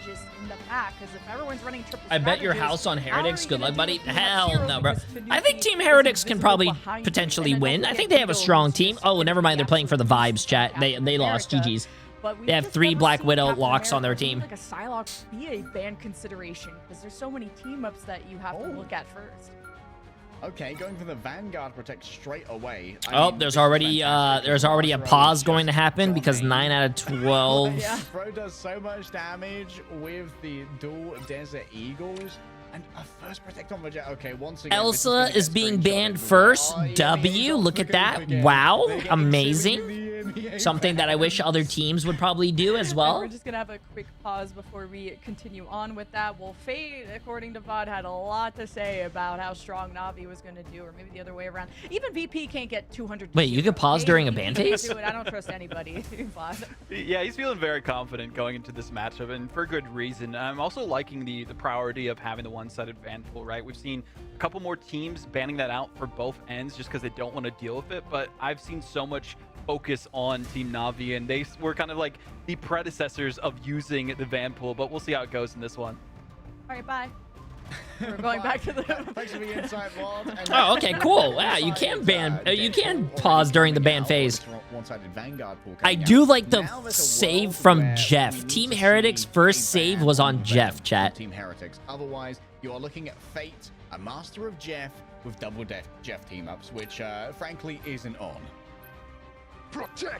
strategist in the pack, because if everyone's running triple I bet your strategists, house on how are Heretics. you Good gonna luck, buddy. deal with Team Hell Zero no, bro. because I think Tanuki Team is Heretics can invisible probably behind you? potentially And then win. don't I think forget they have a Beetle, strong who's team. just Oh, gonna never be mind. They're playing for the absolute vibes, chat. beast of They lost. America. GG's. But we've They have just 3 never Black seen Widow Captain locks on their America team. Like a Psylocke be a ban consideration, because there's so many team ups that you have to look at first. Okay, going for the Vanguard protect straight away. Oh, there's already a pause going to happen because 9 out of 12. Yeah. Bro does so much damage with the dual Desert Eagles. And a first protect on Vegeta. Okay, once again, Elsa is being banned first. W. Look at that. Wow. Amazing. Something that I wish other teams would probably do as well. We're just gonna have a quick pause before we continue on with that. Well, Fate, according to VOD, had a lot to say about how strong Navi was gonna do, or maybe the other way around. Even VP can't get 200. Wait, you could pause during a ban phase? I don't trust anybody. VOD. Yeah, he's feeling very confident going into this matchup, and for good reason. I'm also liking the priority of having the one-sided ban pool, right? We've seen a couple more teams banning that out for both ends just because they don't want to deal with it, but I've seen so much focus on Team Navi, and they were kind of like the predecessors of using the van pool, but we'll see how it goes in this one. All right, bye. We're going back to the. Thanks for the insight, Walt. Oh, okay, cool. Wow, you can ban. You can pause during the ban phase. One-sided Vanguard pool I coming do out. like the Now there's a save world from where Jeff. we need Team to Heretics' see first a save ban was on from Jeff, chat. Team Heretics. Otherwise, you are looking at Fate, a master of Jeff with double Jeff team-ups, which frankly isn't on.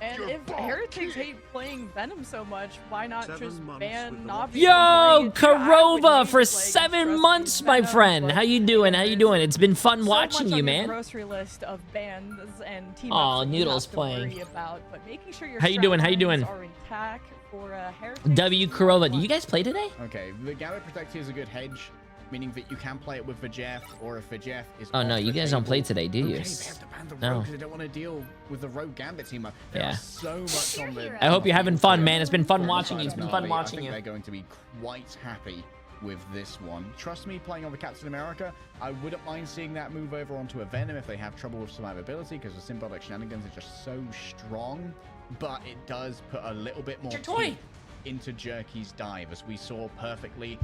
And if Heretics hate playing Venom so much, why not just ban Navi? Yo, Karova for 7 months, my friend. How you doing? How you doing? It's been fun watching you, man. Grocery list of bans and team Aw, ups that you Noodle's have to playing. worry about, but making sure your How you doing? How you strat doing? lines are intact for Heretics. W Karova, do you guys play today? Okay, the Gambit Protect here is a good hedge, meaning that you can play it with Vegef, or if Vegef is Oh, no, off you the guys don't table, play today, do you? Okay, they have to ban the No. Rogue because they don't want to deal with the Rogue Gambit team up. Yeah. There's so much on the... I hope you're having fun, man. It's been fun watching you. It's been fun I watching think you. they're going to be quite happy with this one. Trust me, playing on the Captain America, I wouldn't mind seeing that move over onto a Venom if they have trouble with survivability, because the symbolic shenanigans are just so strong, but it does put a little bit more teeth into Jerky's dive, as we saw perfectly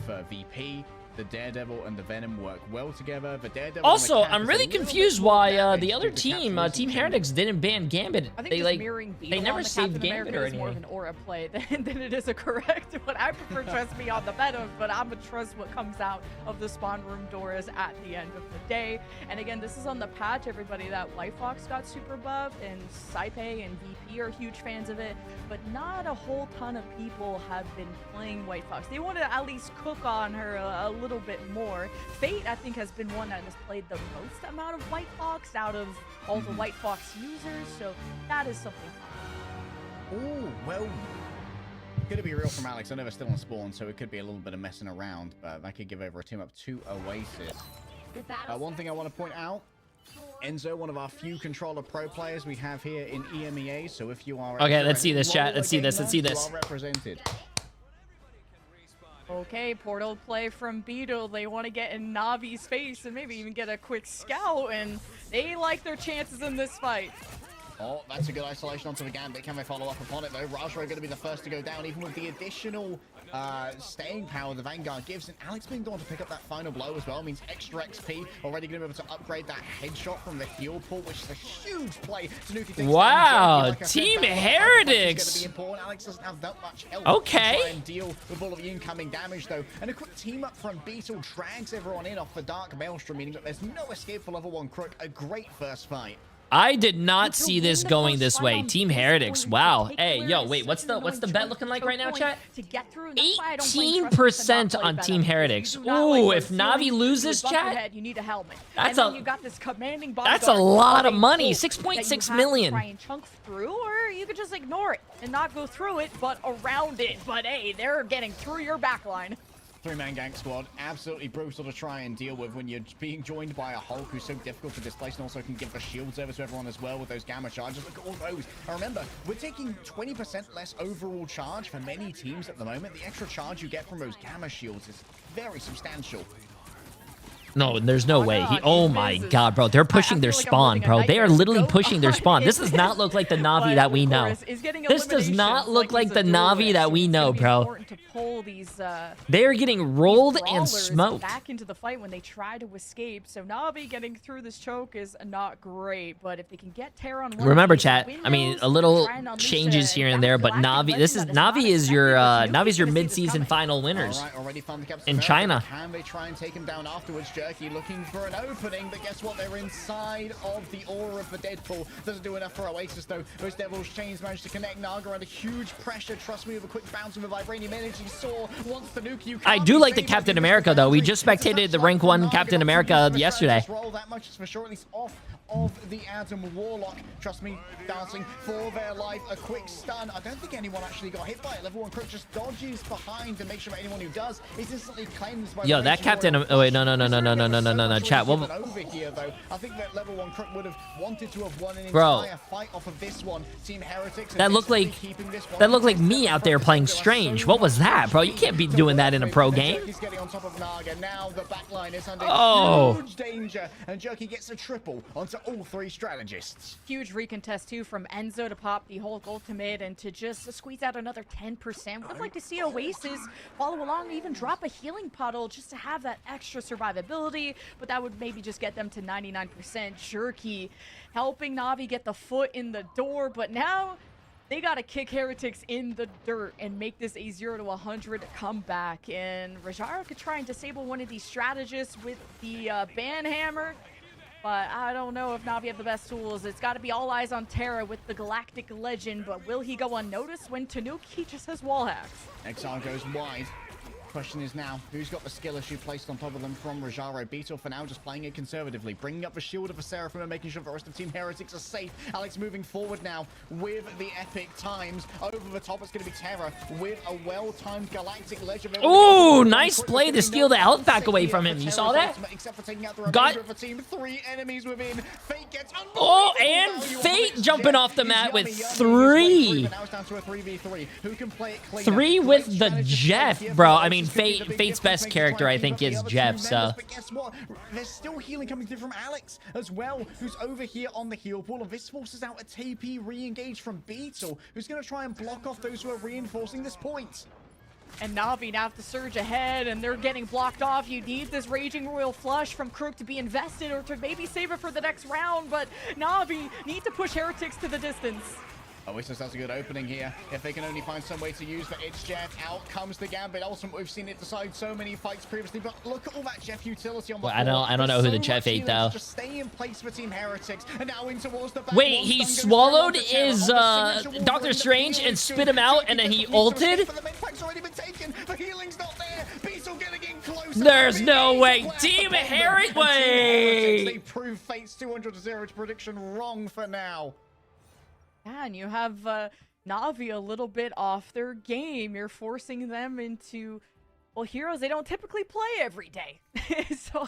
for VP. The Daredevil and the Venom work well together. The Daredevil Also, and the Cap I'm is really a little confused bit more why damage the other with the Cap's team, wisdom Team chain. Heretics, didn't ban Gambit. I think They just like mirroring they Beetle never on the saved Captain Gambit America or is more of anything. an aura play than it is a correct one. I prefer trust me on the Venom, but I'm gonna trust what comes out of the spawn room doors at the end of the day. And again, this is on the patch, everybody, that White Fox got super buffed, and Saipe and VP are huge fans of it, but not a whole ton of people have been playing White Fox. They want to at least cook on her a little bit more. Fate, I think, has been one that has played the most amount of White Fox out of all the White Fox users, so that is something fun. Oh, well, could it be real from Alex? I know they're still on spawn, so it could be a little bit of messing around, but that could give over a team up to Oasis. One thing I want to point out, Enzo, one of our few controller pro players we have here in EMEA, so if you are... Okay, let's see this, chat. Let's see this. Let's see this. You are represented. Okay, portal play from Beetle. They want to get in Navi's face and maybe even get a quick scout, and they like their chances in this fight. Oh, that's a good isolation onto the Gambit. Can they follow up upon it, though? Rajra going to be the first to go down, even with the additional staying power the Vanguard gives. And Alex being the one to pick up that final blow as well means extra XP. Already going to be able to upgrade that headshot from the heal pool, which is a huge play. Tanuki takes Wow, damage. Like I said, Team that is Heretics. going to be important. Alex doesn't have that much health Okay. to try and deal with all of the incoming damage, though. And a quick team up from Beetle drags everyone in off the Dark Maelstrom, meaning that there's no escape for level 1 Crook. A great first fight. I did not see this going this way. Team Heretics. Wow. Hey, yo, wait. What's the bet looking like right now, chat? 18% on Team Heretics. Ooh, if Navi loses, chat, you need a helmet. that's and then a- you got this commanding that's a lot of money. 6.6 million. Try and chunk through, or you could just ignore it and not go through it, but around it. But hey, they're getting through your backline. 3-man gank squad, absolutely brutal to try and deal with when you're being joined by a Hulk who's so difficult to displace, and also can give the shields over to everyone as well with those gamma charges. Look at all those. And remember, we're taking 20% less overall charge for many teams at the moment. The extra charge you get from those gamma shields is very substantial. No, there's no way. God, Oh he my misses. god, bro. They're I pushing their feel like I'm spawn, living a bro. They are nightmare. literally Go pushing their on spawn. This it. does not look like the Navi But that we of know. course, is getting This does not eliminations look like he's the a Navi duelist, that so we it's know, gonna be bro. important to pull these They are getting rolled and brawlers smoked. back into the fight when they try to escape. So Navi getting through this choke is not great, but if they can get Terra on one Remember, of these chat. I mean, windows, a little try and unleash changes a here and there, but galactic Navi. This is legend that Navi not is your expected, but Navi's your Tanuki's gonna see this mid-season coming. final winners. All right, already found the Captain In America, China. but can they try and take him down afterwards? Jerky looking for an opening, but guess what? They're inside of the aura of the Deadpool. Doesn't do enough for Oasis, though. Those Devil's Chains managed to connect. Naga under huge pressure. Trust me, with a quick bounce with a Vibranium energy. Saw wants the nuke. You I can't do be like the saved Captain by the America, though. We boundary. just It's a spectated the touchdown rank for 1 Naga. Captain Not America to use the yesterday. Strategist roll that much is for sure, at least off of the Adam Warlock. Trust me, dancing for their life. A quick stun. I don't think anyone actually got hit by it. Level 1 Crook just dodges behind to make sure that anyone who does is instantly cleansed by Yo, the that Raging Captain. Warrior. Oh wait, no. Chat. What? Over here, though. I think that level 1 Crook would have wanted to have won an Bro. entire fight off of this one. Team Heretics. That looked like me out there playing Strange. What was that, bro? You can't be doing that in a pro game. He's getting on top of Naga. Now the backline is under Oh. huge danger, and Jerky gets a triple onto all three strategists. Huge recontest too from Enzo to pop the Hulk ultimate and to just squeeze out another 10%. Would like to see Oasis follow along, even drop a healing puddle just to have that extra survivability, but that would maybe just get them to 99%. Jerky helping Navi get the foot in the door, but now they got to kick Heretics in the dirt and make this a 0 to 100 comeback. And Rajaro could try and disable one of these strategists with the ban hammer, but I don't know if Navi have the best tools. It's got to be all eyes on Terra with the Galactic Legend, but will he go unnoticed when Tanuki just has wall hacks? Exile goes wide. Question is now, who's got the skill issue placed on top of them from Rajaro? Beetle for now just playing it conservatively, bringing up the shield of a Seraphim and making sure the rest of Team Heretics are safe. Alex moving forward now with the epic times. Over the top, it's going to be Terra with a well-timed Galactic Legend. Ooh, nice play to steal the health back away from him. You saw that? Except for taking out the Got- remainder of the team. 3 enemies within. Fate gets Oh, and Fate jumping off the mat with 3. Now it's down to a 3v3. Who can play it cleaner? 3 with Great the strategy Jeff, here, bro. but I mean, this could be the big Fate's difference best making character, I trying to think, keep up is the other Jeff, two so. members, but guess what? There's still healing coming through from Alex as well, who's over here on the heal pool, and this forces out a TP re-engage from Beetle, who's going to try and block off those who are reinforcing this point. And Navi now have to surge ahead, and they're getting blocked off. You need this Raging Royal Flush from Crook to be invested or to maybe save it for the next round, but Navi need to push Heretics to the distance. Oasis has a good opening here. If they can only find some way to use the It's Jeff, out comes the Gambit. Ultimate, we've seen it decide so many fights previously, but look at all that Jeff utility on the Well, I floor. don't know who There's the so Jeff much ate, healing though. to just stay in place for Team Heretics, and now in towards the back. Wait, One he stun goes swallowed down to Terra. his, On the signature wall, Doctor bring the Strange healing and to spit him out, and then he Jerky needs to escape, ulted? but the med pack's already been taken. The healing's not there. Beetle getting in closer. There's Big no A's way. player Team upon them. Heretics- And Team Heretics, Wait. they prove Fate's 200-0 prediction wrong for now. Yeah, and you have Navi a little bit off their game. You're forcing them into, well, heroes they don't typically play every day. So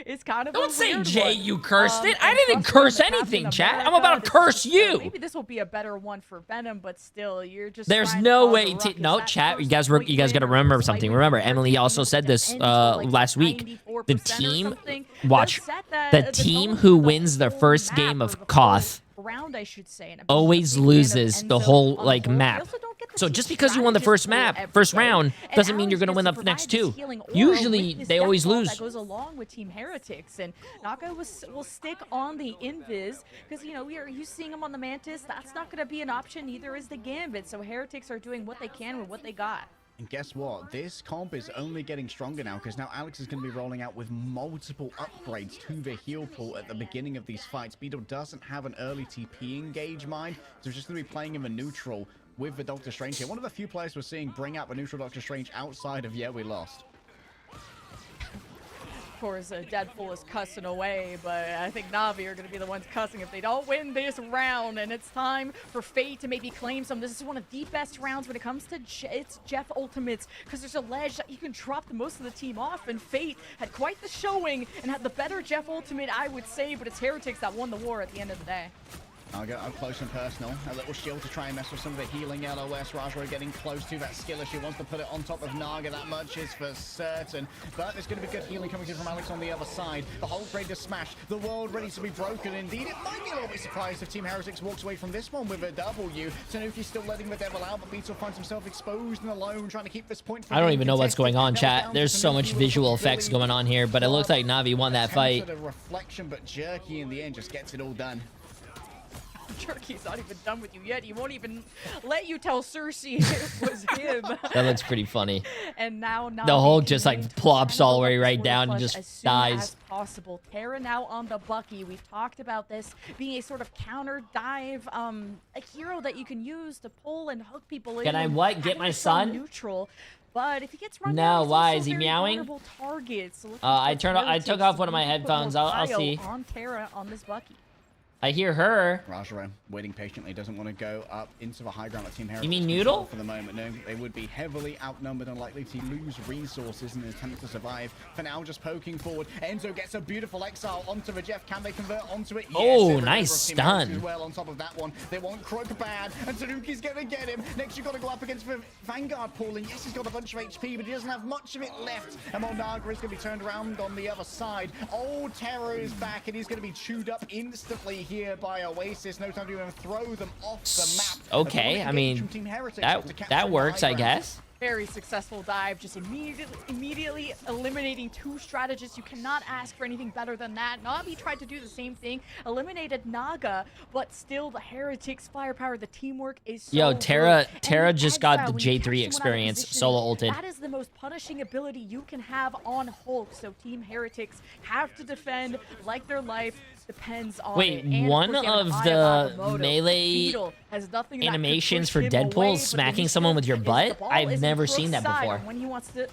it's kind of Don't a say weird Jay, one. you cursed it. I and didn't trust me, curse the Captain anything, chat. I'm America, about to curse you. Maybe this will be a better one for Venom, but still, you're just. There's trying to no cause a way. ruckus. No, That chat. You first guys, point you guys got to win or remember first something. fight Remember, win Emily for also team said this ends to, like, last week. 94% The or team, something. watch, They'll set that- the the team tone who for the wins their whole first map game or of the whole Koth round, I should say. And I'm always a big fan of loses the Enzo whole on like whole. We map. also don't get to So see just because you won the strategists first play map, every first day. round, And doesn't mean Alex you're gonna gets win to the next provide this two. healing aura Usually, with this they always death ball lose. That goes along with Team Heretics, and Naka will stick on the Invis because you know we are used to seeing him on the Mantis. That's not going to be an option. Neither is the Gambit. So Heretics are doing what they can with what they got. And guess what? This comp is only getting stronger now because now Alex is going to be rolling out with multiple upgrades to the heal pool at the beginning of these fights. Beetle doesn't have an early TP engage mind, so he's just going to be playing in the neutral with the Doctor Strange here. One of the few players we're seeing bring out the neutral Doctor Strange outside of, yeah, we lost. Of course, Deadpool is cussing away, but I think Navi are going to be the ones cussing if they don't win this round. And it's time for Fate to maybe claim some. This is one of the best rounds when it comes to it's Jeff Ultimates, because there's a ledge that you can drop the most of the team off. And Fate had quite the showing and had the better Jeff Ultimate, I would say, but it's Heretics that won the war at the end of the day. I'll go up close and personal. A little shield to try and mess with some of the healing LOS. Rajro getting close to that skill if she wants to put it on top of Naga. That much is for certain. But there's going to be good healing coming through from Alex on the other side. The whole ready to smash. The world ready to be broken. Indeed, it might be a little bit surprised if Team Heretics walks away from this one with a W. Tanuki's still letting the devil out, but Beetle finds himself exposed and alone, trying to keep this point from I don't being even know what's contested. going on, Now chat. down There's to so Tanuki much with visual ability. effects going on here, but it looks like Navi won that fight. Attempts at a reflection, but Jerky in the end just gets it all done. Jerky's not even done with you yet. He won't even let you tell Cersei it was him. That looks pretty funny. And now Navi The Hulk can just, like, aim to plops channel all the way this right Royal down and Flush just as soon dies. as possible. Terra now on the Bucky. We've talked about this being a sort of counter dive, a hero that you can use to pull and hook people in. Can I and what? have Get it my from son? Neutral. But if he gets run No, down, he's why? also Is he very meowing? vulnerable target. So looking I towards Heretics took off to one of my maybe put more headphones. I'll pile see. on Terra on this Bucky. I hear her. Rajaro waiting patiently, doesn't want to go up into the high ground that Team Heretics mean control Noodle? for the moment. No, they would be heavily outnumbered and likely to lose resources in an attempt to survive. For now, just poking forward. Enzo gets a beautiful exile onto the Jeff. Can they convert onto it? Yes, Oh, they're nice over Team Heretics stun. as well on top of that one. They want Crook bad, and Tanuki's going to get him. Next, you've got to go up against the Vanguard pooling. Yes, he's got a bunch of HP, but he doesn't have much of it left. And Monaga is going to be turned around on the other side. Old Terror is back, and he's going to be chewed up instantly here by Oasis. No time to even throw them off the map. Okay, I mean, that works, I guess. Very successful dive, just immediately eliminating two strategists. You cannot ask for anything better than that. Navi tried to do the same thing, eliminated Naga, but still the Heretics firepower, the teamwork is so Yo, good. Terra And the just got exile, the when you catch J3 someone out of experience, position, solo ulted. That is the most punishing ability you can have on Hulk. So Team Heretics have to defend like their life depends on Wait, it. And one course, you have of an the eye of Agamotto. melee Beetle has nothing that could animations push for him Deadpool away, but smacking the issue someone with your is the butt? ball I've is in never Crook's seen that side before. when he wants to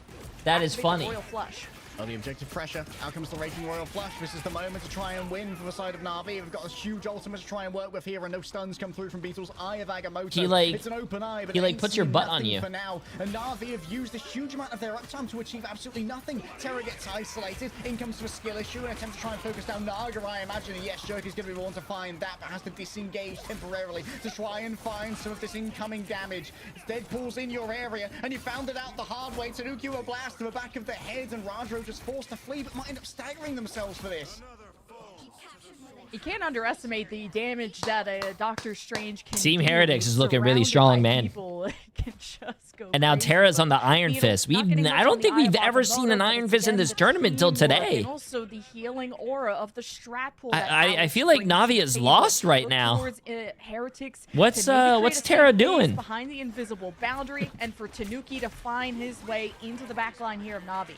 That is activate the funny. Royal Flush. Oh, the objective pressure. Out comes the Raging Royal Flush. This is the moment to try and win for the side of Navi. We've got a huge ultimate to try and work with here, and no stuns come through from Beetle's Eye of Agamotto. He, like- it's an open eye, but he, it like, ain't puts your seen butt on nothing you. for now. And Navi have used a huge amount of their uptime to achieve absolutely nothing. Terra gets isolated. In comes to a skill issue, an attempt to try and focus down Naga. I imagine, yes, Jerky's going to be the one to find that, but has to disengage temporarily to try and find some of this incoming damage. Deadpool's in your area, and you found it out the hard way. Tanuki will blast to the back of the head, and Rajro just forced to flee, but might end up staggering themselves for this. You can't underestimate the damage that a Doctor Strange can Team do. Heretics is looking really Surrounded strong, by man. people, can just go And now crazy, Terra's but on the Iron Beetle Fist. not getting much I on don't the think Eye we've of ever seen Agamotto, an but Iron it's Fist in again this the tournament till teamwork today. And also the healing aura of the strat pool. that I Alex feel like brings Navi to is the table. lost right Look now. towards, Heretics What's, to maybe what's create a Terra safe space doing? behind the invisible boundary, and for Tanuki to find his way into the back line here of Navi.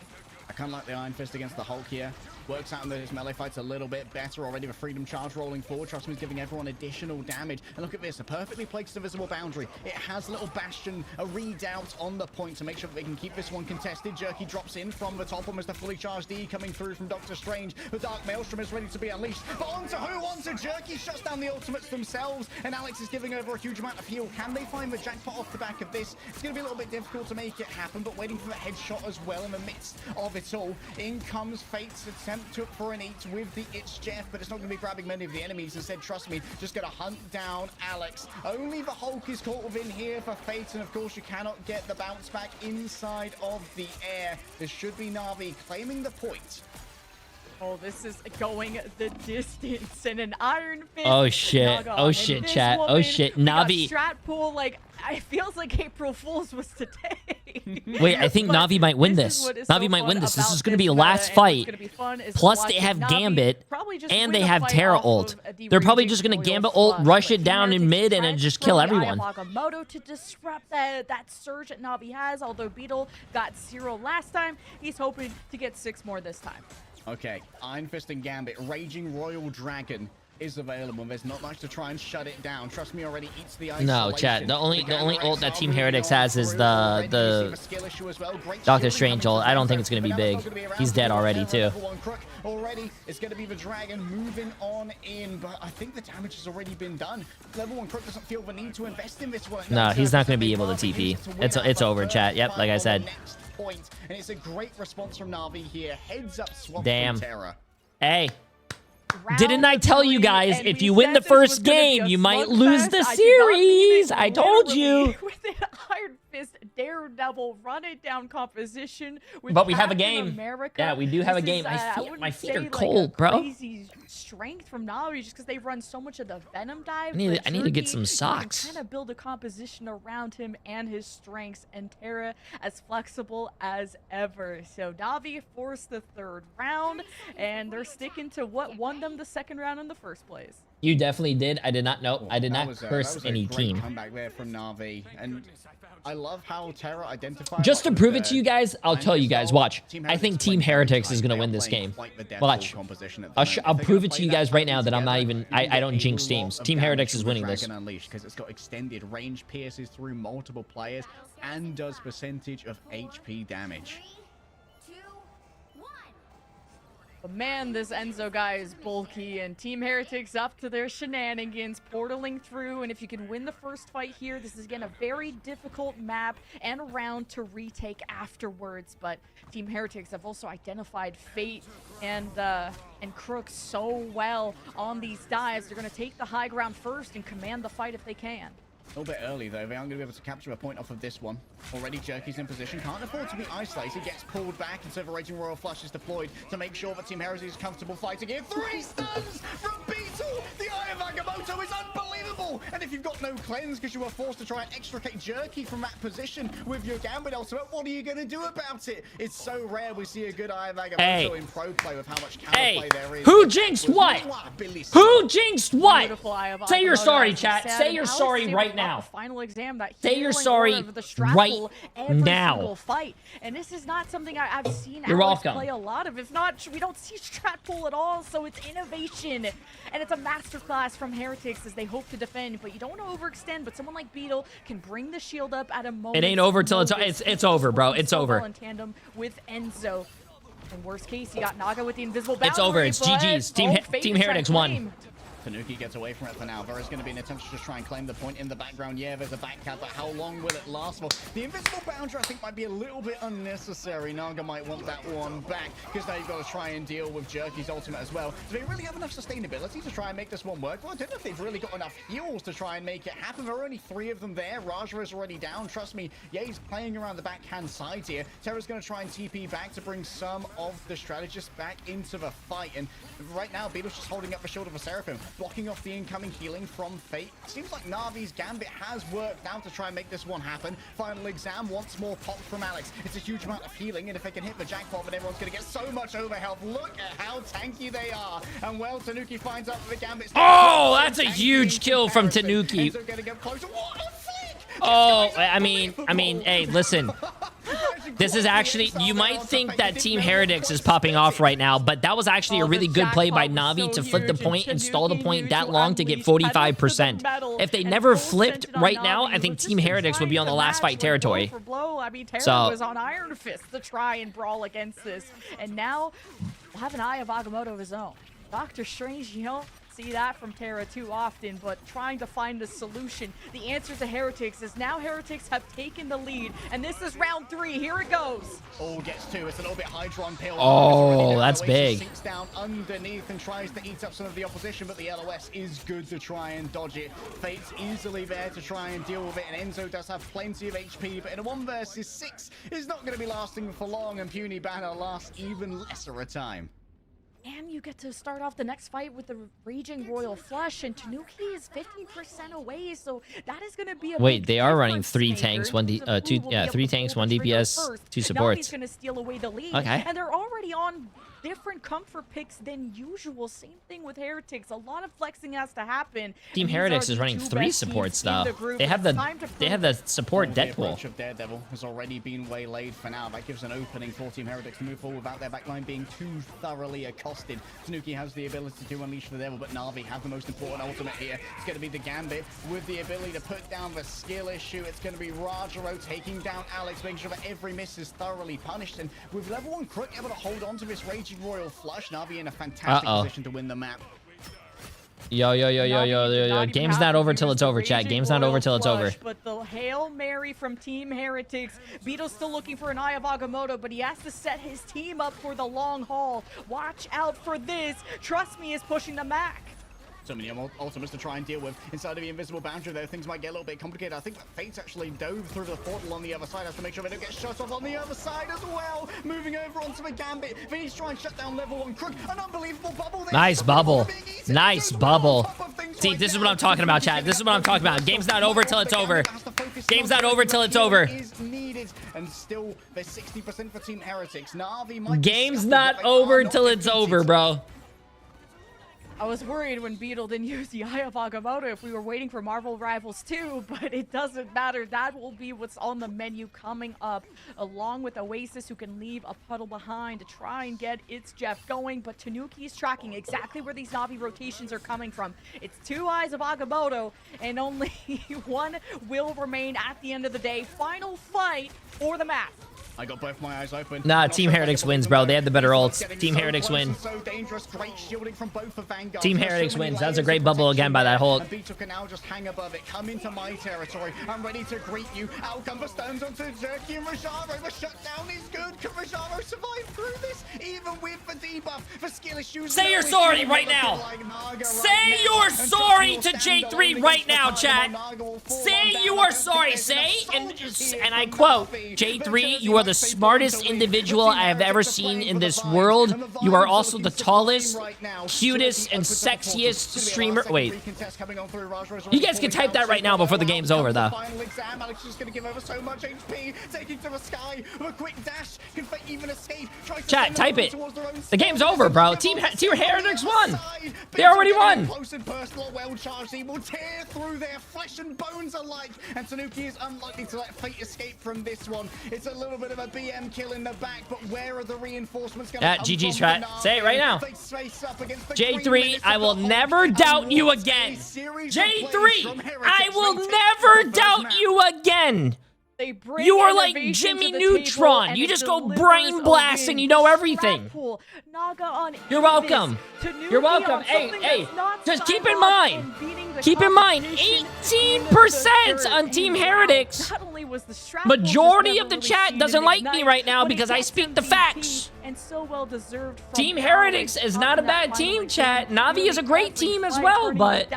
I kind of like the Iron Fist against the Hulk here. Works out in those melee fights a little bit better already. The Freedom Charge rolling forward. Trust me, is giving everyone additional damage. And look at this, a perfectly placed invisible boundary. It has a little bastion, a redoubt on the point to make sure that they can keep this one contested. Jerky drops in from the top, almost a fully charged E coming through from Doctor Strange. The Dark Maelstrom is ready to be unleashed. But onto who? Onto Jerky. Shuts down the ultimates themselves. And Alex is giving over a huge amount of heal. Can they find the jackpot off the back of this? It's going to be a little bit difficult to make it happen, but waiting for the headshot as well in the midst of it all. In comes Fate's attempt for an eat with the It's Jeff, but it's not going to be grabbing many of the enemies. Instead, trust me, just going to hunt down Alex. Only the Hulk is caught within here for Fate, and of course you cannot get the bounce back inside of the air. This should be Navi claiming the point. Oh, this is going the distance, and an Iron Fist. Oh shit! Naga Oh on. shit, And this chat! Oh woman, shit! we got Navi. Strat pool, like, it feels like April Fool's was today. Wait, I think But Navi might win this is this. what is Navi so might win fun this. This about is going to be a meta, last and what's fight. gonna be fun is Plus, they watching have Navi Gambit, probably just and win they the have fight Terra off ult. of the They're probably Raging just going to Royal Gambit ult, Flush, rush but it down in Heretics mid, and tried then just to kill throw the Eye everyone. of Agamotto to disrupt that surge that Navi has. Although Beetle got 0 last time, he's hoping to get 6 more this time. Okay, Iron Fist and Gambit. Raging Royal Dragon is available. There's not much to try and shut it down. Trust me, already eats the isolation. No, chat. The only ult that Team Heretics has is the Doctor Doctor Strange ult. I don't think it's gonna be big. He's dead already too. Already, it's going to be the Dragon moving on in, but I think the damage has already been done. Level 1 Crook doesn't feel the need to invest in this one. No, he's not going to be able to TP. It's over, chat. Yep, like I said. Point, and it's a great response from Navi here. Heads up swap Damn. from Terra. Hey, Didn't I tell you guys, if you win the said this was first gonna be game, a you might lose slugfest. the I did not mean series. it I told you. literally. With an Iron Fist Daredevil run it down composition with But we have a Captain game. America. Yeah, we do have a This game. is, My wouldn't feet say, are like, cold, a bro. Crazy strength from Navi just because they run so much of the Venom dive. I need to get Jerky, some socks. Kind of build a composition around him and his strengths, and Terra as flexible as ever. So Navi forced the third round, and they're sticking to what won them the second round in the first place. You definitely did. I did not know. I did That not was curse that was any a great team. comeback there from Navi, and I love how Terra identified. Just to prove it to you guys, I'll tell you guys. Watch. I think Team Heretics is going to win this game. Watch. I'll prove it to you guys right now that I'm not even... I don't jinx teams. Team Heretics is winning this. Because it's got extended range, pierces through multiple players, and does percentage of HP damage. But man, this Enzo guy is bulky, and Team Heretics up to their shenanigans, portaling through, and if you can win the first fight here, this is again a very difficult map and round to retake afterwards. But Team Heretics have also identified Fate and Crook so well on these dives. They're going to take the high ground first and command the fight if they can. A little bit early, though. They aren't going to be able to capture a point off of this one. Already, Jerky's in position. Can't afford to be isolated. Gets pulled back, and so the Raging Royal Flush is deployed to make sure that Team Heretics is comfortable fighting here. 3 stuns from Beetle! The Eye of Agamotto is unbelievable! And if you've got no cleanse because you were forced to try and extricate Jerky from that position with your Gambit ultimate, what are you going to do about it? It's so rare we see a good Eye of Agamotto in pro play with how much counterplay there is. Who jinxed what? Who jinxed what? Say you're sorry, chat. Say you're sorry right now. Final exam, that say you're sorry right now. Fight. And this is not something I've seen you're Alex welcome. play a lot of. It's not, we don't see strat pull at all, so it's innovation. And it's a masterclass from Heretics as they hope to defend, but you don't want to overextend, but someone like Beetle can bring the shield up at a moment. It ain't over till it's over, bro. It's over. In tandem with Enzo. In worst case, you got Naga with the invisible boundary. It's over. It's GG's. Team Heretics won. Tanuki gets away from it for now. Vera's going to be an attempt to just try and claim the point in the background. Yeah, there's a back cap, but how long will it last for? The invisible boundary, I think, might be a little bit unnecessary. Naga might want that one back, because now you've got to try and deal with Jerky's ultimate as well. Do they really have enough sustainability to try and make this one work? Well, I don't know if they've really got enough heals to try and make it happen. There are only 3 of them there. Raja is already down. Trust me, yeah, he's playing around the backhand side here. Terra's going to try and TP back to bring some of the strategists back into the fight. And right now, Beetle's just holding up the shield of a Seraphim, blocking off the incoming healing from Fate. Seems like Navi's Gambit has worked out to try and make this one happen. Final exam, once more pop from Alex. It's a huge amount of healing, and if they can hit the jackpot, then everyone's going to get so much overhealth. Look at how tanky they are. And well, Tanuki finds out that the Gambit's... Oh, that's a huge kill from Tanuki. Oh, I mean, hey, listen. This is actually, you might think that Team Heretics is popping off right now, but that was actually a really good play by Navi to flip the point and stall the point that long to get 45%. If they never flipped right now, I think Team Heretics would be on the last fight territory. I mean, Terra was on Iron Fist to try and brawl against this, and now we'll have an Eye of Agamotto of his own. Doctor Strange, you know, see that from Terra too often, but trying to find a solution. The answer to Heretics is now Heretics have taken the lead, and this is round 3. Here it goes. Oh, gets 2. It's a little bit Hydron Pill. Oh, that's big. Sinks down underneath and tries to eat up some of the opposition, but the LOS is good to try and dodge it. Fate's easily there to try and deal with it, and Enzo does have plenty of HP, but in a 1 versus 6 is not going to be lasting for long, and Puny Banner lasts even lesser a time. And you get to start off the next fight with the Raging Royal Flush, and Tanuki is 15% away, so that is going to be a Wait, they are running 3 maker. tanks, 1 tanks, 1 DPS, 2 supports. Now he's going to steal away the lead, okay. And they're already on different comfort picks than usual. Same thing with Heretics. A lot of flexing has to happen. Team Heretics is running 3 supports though. They have the support Deadpool. The approach of Daredevil has already been waylaid for now. That gives an opening for Team Heretics to move forward without their backline being too thoroughly accosted. Tanuki has the ability to unleash the Devil, but Navi have the most important ultimate here. It's going to be the Gambit with the ability to put down the skill issue. It's going to be Rajaro taking down Alex, making sure that every miss is thoroughly punished. And with level 1 Crook able to hold on to this Raging Royal Flush, Navi in a fantastic position to win the map. Yo. Game's not over till it's over, chat. Game's not over till it's over. But the Hail Mary from Team Heretics. Beetle's still looking for an Eye of Agamotto, but he has to set his team up for the long haul. Watch out for this. Trust me is pushing the Mac. So many ultimates to try and deal with inside of the invisible boundary there. Things might get a little bit complicated. I think that Fate's actually dove through the portal on the other side. Has to make sure they don't get shut off on the other side as well. Moving over onto the Gambit. They need to try and shut down level 1 Crook. An unbelievable bubble there. Nice bubble. Nice bubble. See, this is what I'm talking about, chat. This is what I'm talking about. Game's not over till it's over. Game's not over till it's over. And still, there's 60% for Team Heretics. Navi might Game's not over till it's over, bro. I was worried when Beetle didn't use the Eye of Agamotto if we were waiting for Marvel Rivals 2, but it doesn't matter. That will be what's on the menu coming up, along with Oasis, who can leave a puddle behind to try and get its Jeff going. But Tanuki's tracking exactly where these Navi rotations are coming from. It's 2 Eyes of Agamotto, and only one will remain at the end of the day. Final fight for the map. I got both my eyes open. Nah, Team Heretics wins, bro. They had the better ults. Team Heretics win. Team Heretics wins. That was a great bubble again by that Hulk. Beetle can now just hang above it. Come into my territory. I'm ready to greet you. Out come the stones onto Jerky and Rajaro. The shutdown is good. Can Rajaro survive through this? Even with the debuff, for skill issues. Say you're sorry right now. Say you're sorry to Jay3 right now, chat. Say you are sorry. Say, and I quote, Jay3, you are the smartest individual I have ever seen in this world. You are also the tallest, cutest, and sexiest streamer. Wait. You guys can type that right now before the game's over, though. Final exam. Alex is going to give over so much HP. Taking to the sky with a quick dash. Can even escape. Chat, type it. The game's over, bro. Team Heretics won. They already won. Close and personal, well charged. He will tear through their flesh and bones alike. And Tanuki is unlikely to let Fate escape from this one. It's a little bit of a BM kill in the back, but where are the reinforcements going to come GG's from? chat. Say it right now. J3, I will never doubt you again. J3, I will never doubt you again. You are like Jimmy Neutron. You just go brain blast and you know everything. You're welcome. You're welcome. Hey, just keep in mind, 18% on Team Heretics. Majority of the chat doesn't like me right now because I speak the facts. Team Heretics is not a bad team, chat. Navi is a great team as well, but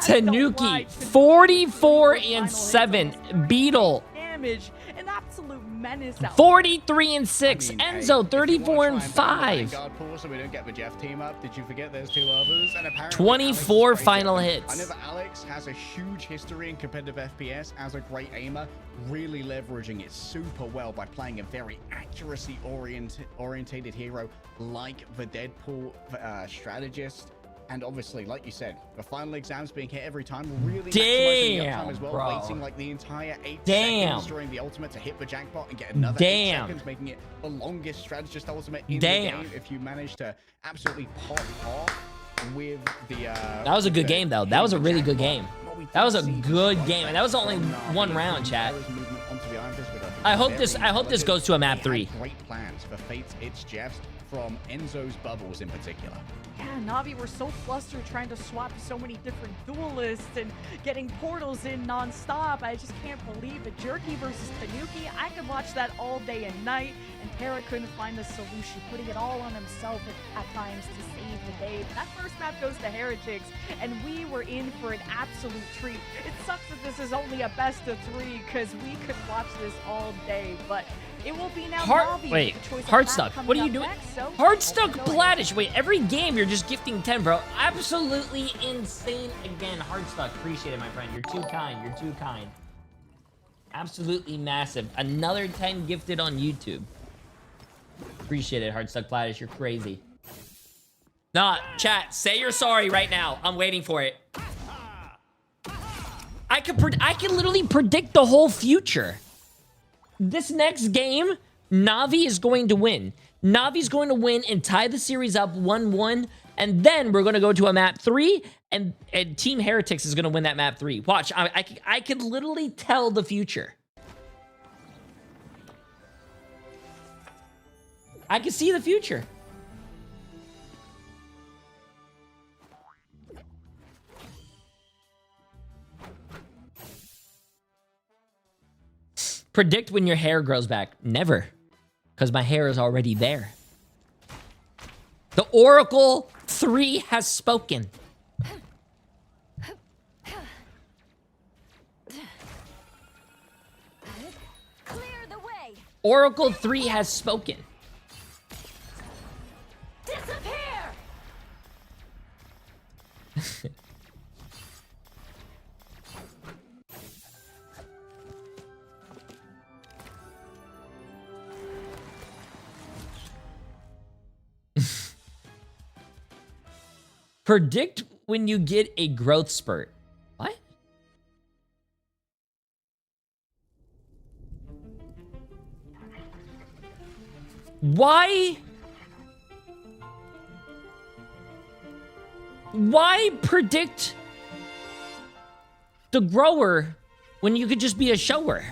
Tanuki, 44-7. Beetle, an absolute menace. 43-6. Enzo, 34-5. So we don't get the Jeff team up. Did you forget there's 2 others? And apparently 24 final hits. I know that Alex has a huge history in competitive FPS as a great aimer, really leveraging it super well by playing a very accuracy-orientated hero like the Deadpool strategist. And obviously, like you said, the final exams being hit every time, really maximizing the uptime as well, bro. waiting like the entire 8 seconds during the ultimate to hit the jackpot and get another 8 seconds, making it the longest strategist ultimate in the game if you manage to absolutely pop off with the... that was a good game, though. That was a really good game. That was a good game, and that was only 1 round, chat. I hope this goes to a map 3. Great plans for Fate's It's Jeff's from Enzo's bubbles in particular. Yeah, Navi were so flustered trying to swap so many different duelists and getting portals in non-stop. I just can't believe it. Jerky versus Tanuki, I could watch that all day and night, and Para couldn't find the solution, putting it all on himself at times to save the day. But that first map goes to Heretics, and we were in for an absolute treat. It sucks that this is only a best of 3, because we could watch this all day, but it will be now Navi. Wait, Heartstuck, what are you doing? Heartstuck Bladish. Wait, every game you're just gifting 10, bro. Absolutely insane again. Heartstuck, appreciate it, my friend. You're too kind. You're too kind. Absolutely massive. Another 10 gifted on YouTube. Appreciate it, Heartstuck Bladish. You're crazy. Nah, chat, say you're sorry right now. I'm waiting for it. I can literally predict the whole future. This next game, Navi is going to win. Navi's going to win and tie the series up 1-1, and then we're going to go to a map 3, and Team Heretics is going to win that map 3. Watch, I can literally tell the future. I can see the future. Predict when your hair grows back. Never. Because my hair is already there. The Oracle 3 has spoken. Clear the way. Oracle 3 has spoken. Disappear. Predict when you get a growth spurt. What? Why? Why predict the grower when you could just be a shower?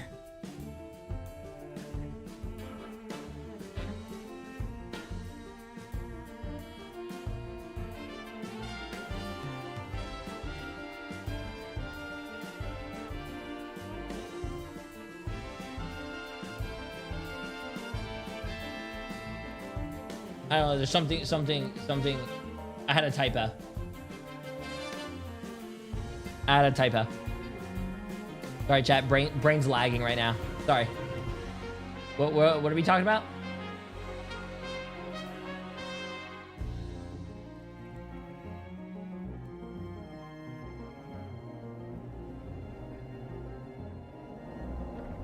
I don't know, there's something. I had a typo. Sorry, chat. Brain's lagging right now. Sorry. What are we talking about?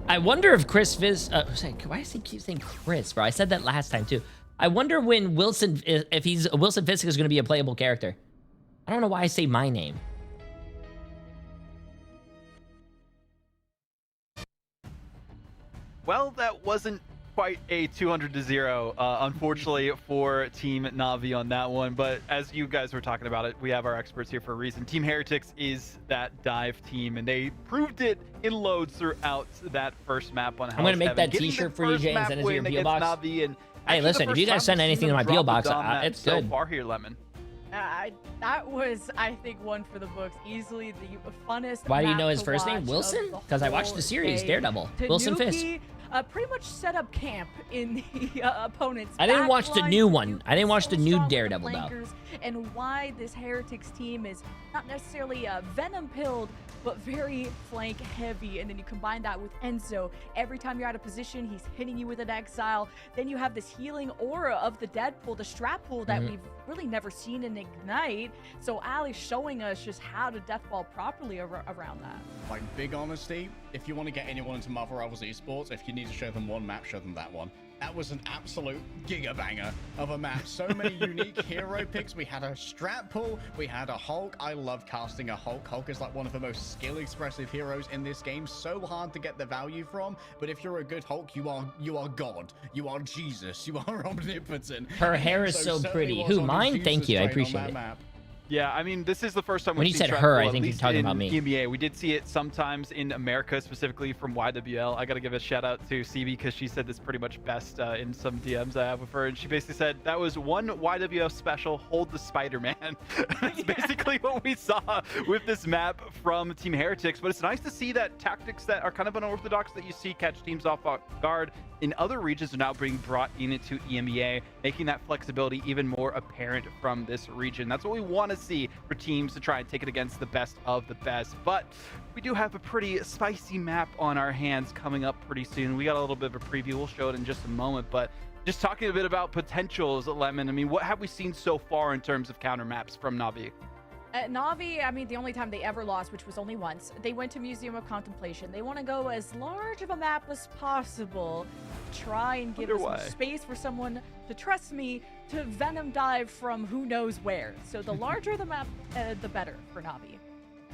I wonder if Chris Fizz... why does he keep saying Chris, bro? I said that last time, too. I wonder when Wilson... If Wilson Fisk is going to be a playable character. I don't know why I say my name. Well, that wasn't quite a 200-0, unfortunately, for Team NAVI on that one. But as you guys were talking about it, we have our experts here for a reason. Team Heretics is that dive team, and they proved it in loads throughout that first map on Hell's I'm going to make Heaven. that t-shirt for you, Jay, and send it to your PO box. Hey, listen, if you guys send anything to my PO box, it's good. So far here, Lemon. That was, I think, one for the books. Easily the funnest. Why do you know map his to first name? watch Wilson? of Because I watched the series, day. Daredevil. Wilson Fisk. Pretty much set up camp in the opponent's I didn't watch the backline. new one. I didn't watch the So new strong with the Daredevil, though. flankers, and why this Heretics team is not necessarily venom-pilled, but very flank-heavy. And then you combine that with Enzo. Every time you're out of position, he's hitting you with an exile. Then you have this healing aura of the Deadpool, the strap pool that we've really never seen in Ignite. So Ali's showing us just how to deathball properly around that. Like, big honesty, if you want to get anyone into Marvel Rivals Esports, if you need to show them one map, show them that one. That was an absolute gigabanger of a map. So many unique hero picks. We had a strat pull. We had a Hulk. I love casting a Hulk. Hulk is like one of the most skill-expressive heroes in this game. So hard to get the value from. But if you're a good Hulk, you are God. You are Jesus. You are omnipotent. Her hair is so pretty. Who, mine? Thank you. I appreciate it. Map. Yeah, I mean, this is the first time When we've you seen said strat her, pull, I think at you're least talking in about me. EMEA. We did see it sometimes in America, specifically from YWL. I got to give a shout out to CB because she said this pretty much best in some DMs I have with her. And she basically said that was one YWL special, hold the Spider-Man. That's basically what we saw with this map from Team Heretics. But it's nice to see that tactics that are kind of unorthodox that you see catch teams off guard in other regions are now being brought into EMEA, making that flexibility even more apparent from this region. That's what we want to see for teams to try and take it against the best of the best. But we do have a pretty spicy map on our hands coming up pretty soon. We got a little bit of a preview. We'll show it in just a moment. But just talking a bit about potentials, Lemon, I mean, what have we seen so far in terms of counter maps from Navi? At Navi, I mean, the only time they ever lost, which was only once, they went to Museum of Contemplation. They want to go as large of a map as possible, try and give us some space for someone to trust me to Venom dive from who knows where. So the larger the map, the better for Navi.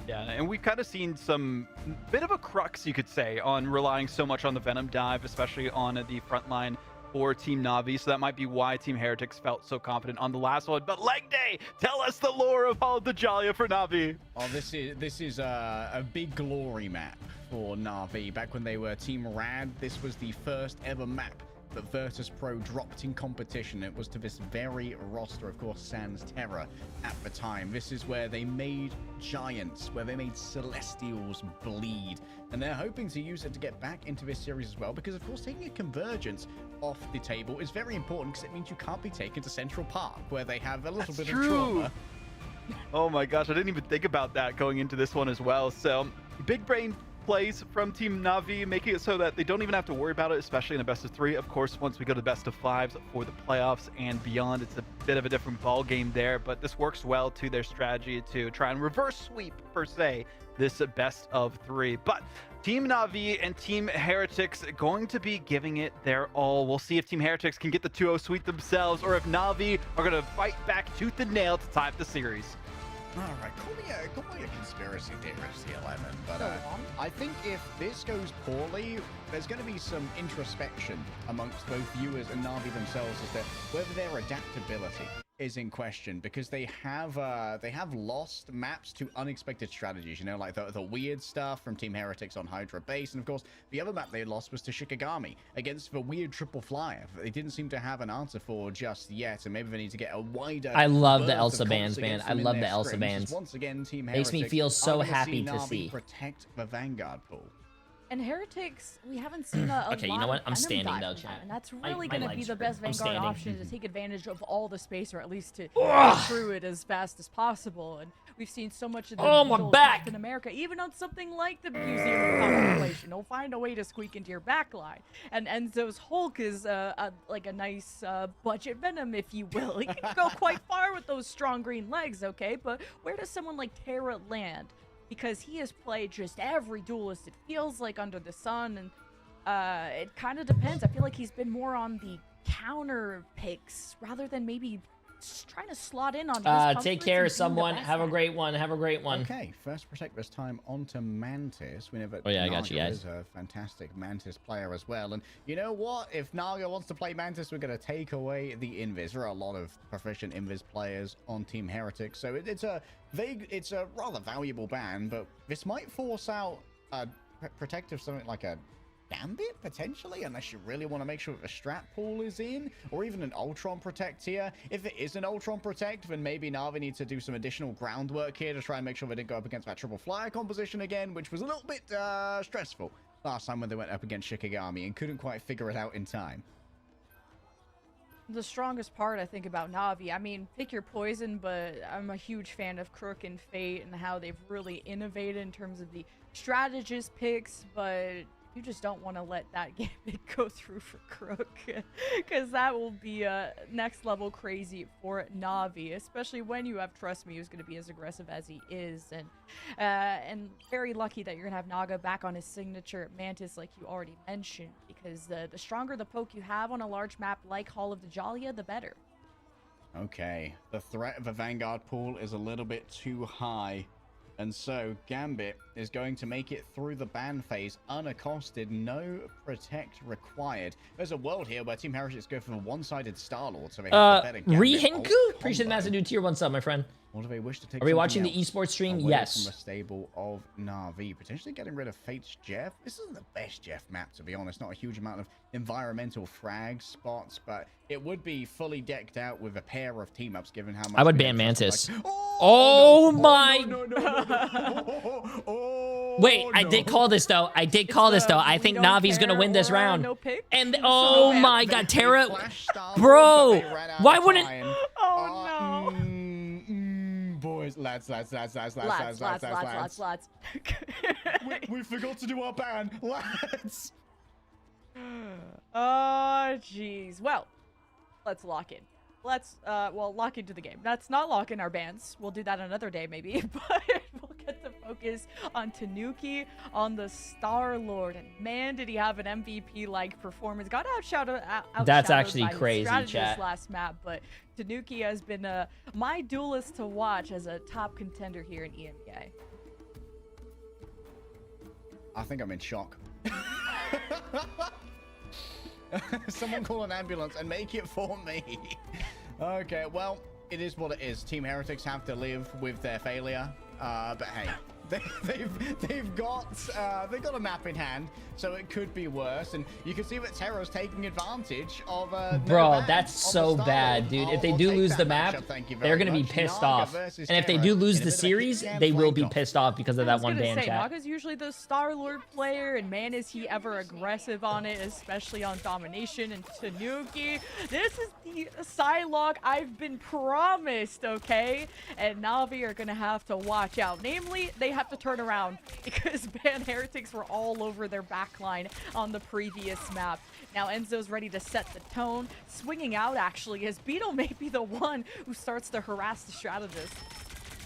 Yeah, and we've kind of seen some bit of a crux, you could say, on relying so much on the Venom dive, especially on the front line for Team Navi, so that might be why Team Heretics felt so confident on the last one. But Leg Day, tell us the lore of Hall of the Jalia for Navi. Oh, this is a big glory map for Navi. Back when they were Team Rad, this was the first ever map that Virtus Pro dropped in competition. It was to this very roster, of course, Sans Terra at the time. This is where they made giants, where they made Celestials bleed. And they're hoping to use it to get back into this series as well, because, of course, taking a Convergence off the table is very important, because it means you can't be taken to Central Park, where they have a little bit of trauma. Oh my gosh, I didn't even think about that going into this one as well. So, big brain plays from Team NAVI, making it so that they don't even have to worry about it, especially in a best of 3. Of course, once we go to best of 5s for the playoffs and beyond, it's a bit of a different ball game there, but this works well to their strategy to try and reverse sweep, per se, this best of 3. But Team NAVI and Team Heretics going to be giving it their all. We'll see if Team Heretics can get the 2-0 sweep themselves, or if NAVI are going to fight back tooth and nail to tie up the series. All right, call me a conspiracy theorist here, Lemon, but I think if this goes poorly, there's going to be some introspection amongst both viewers and NAVI themselves as to whether their adaptability is in question, because they have lost maps to unexpected strategies, you know, like the weird stuff from Team Heretics on Hydra Base, and of course the other map they lost was to Shikigami against the weird triple flyer. They didn't seem to have an answer for just yet, and maybe they need to get a wider. I love the Elsa bans, man. I love the Elsa bans. Once again, Team Makes Heretics me feel so see happy to NAVI see. protect the Vanguard pool. And Heretics, we haven't seen a Okay, lot you know what? of I'm venom standing dive though, from that, chat. and that's My really going to be legs the hurt. best I'm Vanguard standing. option to take advantage of all the space, or at least to get through it as fast as possible. And we've seen so much of the Oh, my middle back! Captain America, even on something like the Museum of Contemplation. He'll find a way to squeak into your backline. And Enzo's Hulk is like a nice budget Venom, if you will. He can go quite far with those strong green legs, okay? But where does someone like Terra land? Because he has played just every duelist, it feels like, under the sun, and it kind of depends. I feel like he's been more on the counter picks rather than maybe trying to slot in on his take care of someone. Have a great one. Have a great one. Okay, first protect this time onto Mantis. We know that Oh, yeah, I got you Naga guys. is a fantastic Mantis player as well. And you know what? If Naga wants to play Mantis, we're going to take away the Invis. There are a lot of proficient Invis players on Team Heretics, so it's a rather valuable ban, but this might force out a protective something like a Gambit, potentially, unless you really want to make sure that the strat pool is in, or even an Ultron Protect here. If it is an Ultron Protect, then maybe NAVI needs to do some additional groundwork here to try and make sure they didn't go up against that triple flyer composition again, which was a little bit stressful last time when they went up against Shikigami and couldn't quite figure it out in time. The strongest part, I think, about Navi, I mean, pick your poison, but I'm a huge fan of Crook and Fate and how they've really innovated in terms of the strategist picks, but you just don't want to let that gambit go through for Crook, because that will be next level crazy for Navi, especially when you have Trust Me, who's going to be as aggressive as he is, and very lucky that you're going to have Naga back on his signature Mantis, like you already mentioned, because the stronger the poke you have on a large map like Hall of the Jalia, the better. Okay, the threat of a Vanguard pool is a little bit too high. And so, Gambit is going to make it through the ban phase unaccosted, no protect required. There's a world here where Team Heretics go for a one-sided Star-Lord, so they have to bet a Gambit Rihinku? ult Appreciate the combo. massive new tier 1 sub, my friend. Or do they wish to take Are we something watching the else esports stream? away Yes. from the stable of Na'Vi, potentially getting rid of Fate's Jeff. This isn't the best Jeff map, to be honest. Not a huge amount of environmental frag spots, but it would be fully decked out with a pair of team-ups, given how much... I would we ban have Mantis. like, Oh my... Oh, Wait, I no. did call this, though. I did call this, though. I We think don't Navi's going to care win this or round. no pick. And, So oh bad. my god, Terra... Flash Star-Lord, Bro, but they ran out why of wouldn't- time. Oh, no. Boys, lads. Lots. We forgot to do our ban, lads. Oh, jeez. Well, let's lock in. Let's, well, lock into the game. Let's not lock in our bans. We'll do that another day, maybe. But we'll get to focus on Tanuki, on the Star-Lord. And man, did he have an MVP-like performance. Got outshadowed That's actually by his crazy, strategist chat. last map. But Tanuki has been my duelist to watch as a top contender here in EMEA. I think I'm in shock. Someone call an ambulance and make it for me. Okay, well, it is what it is. Team Heretics have to live with their failure. But hey, They've got a map in hand, so it could be worse. And you can see that Terra's taking advantage of. Bro, that's so bad, dude. If they do lose the map, they're gonna be pissed off. And if they do lose the series, they will be pissed off because of that one ban chat. Naga's usually the Star-Lord player, and man, is he ever aggressive on it, especially on domination and Tanuki. This is the Psylocke I've been promised, okay? And Navi are gonna have to watch out. Namely, they have to turn around because Ban Heretics were all over their backline on the previous map. Now Enzo's ready to set the tone, swinging out actually, as Beetle may be the one who starts to harass the strategist.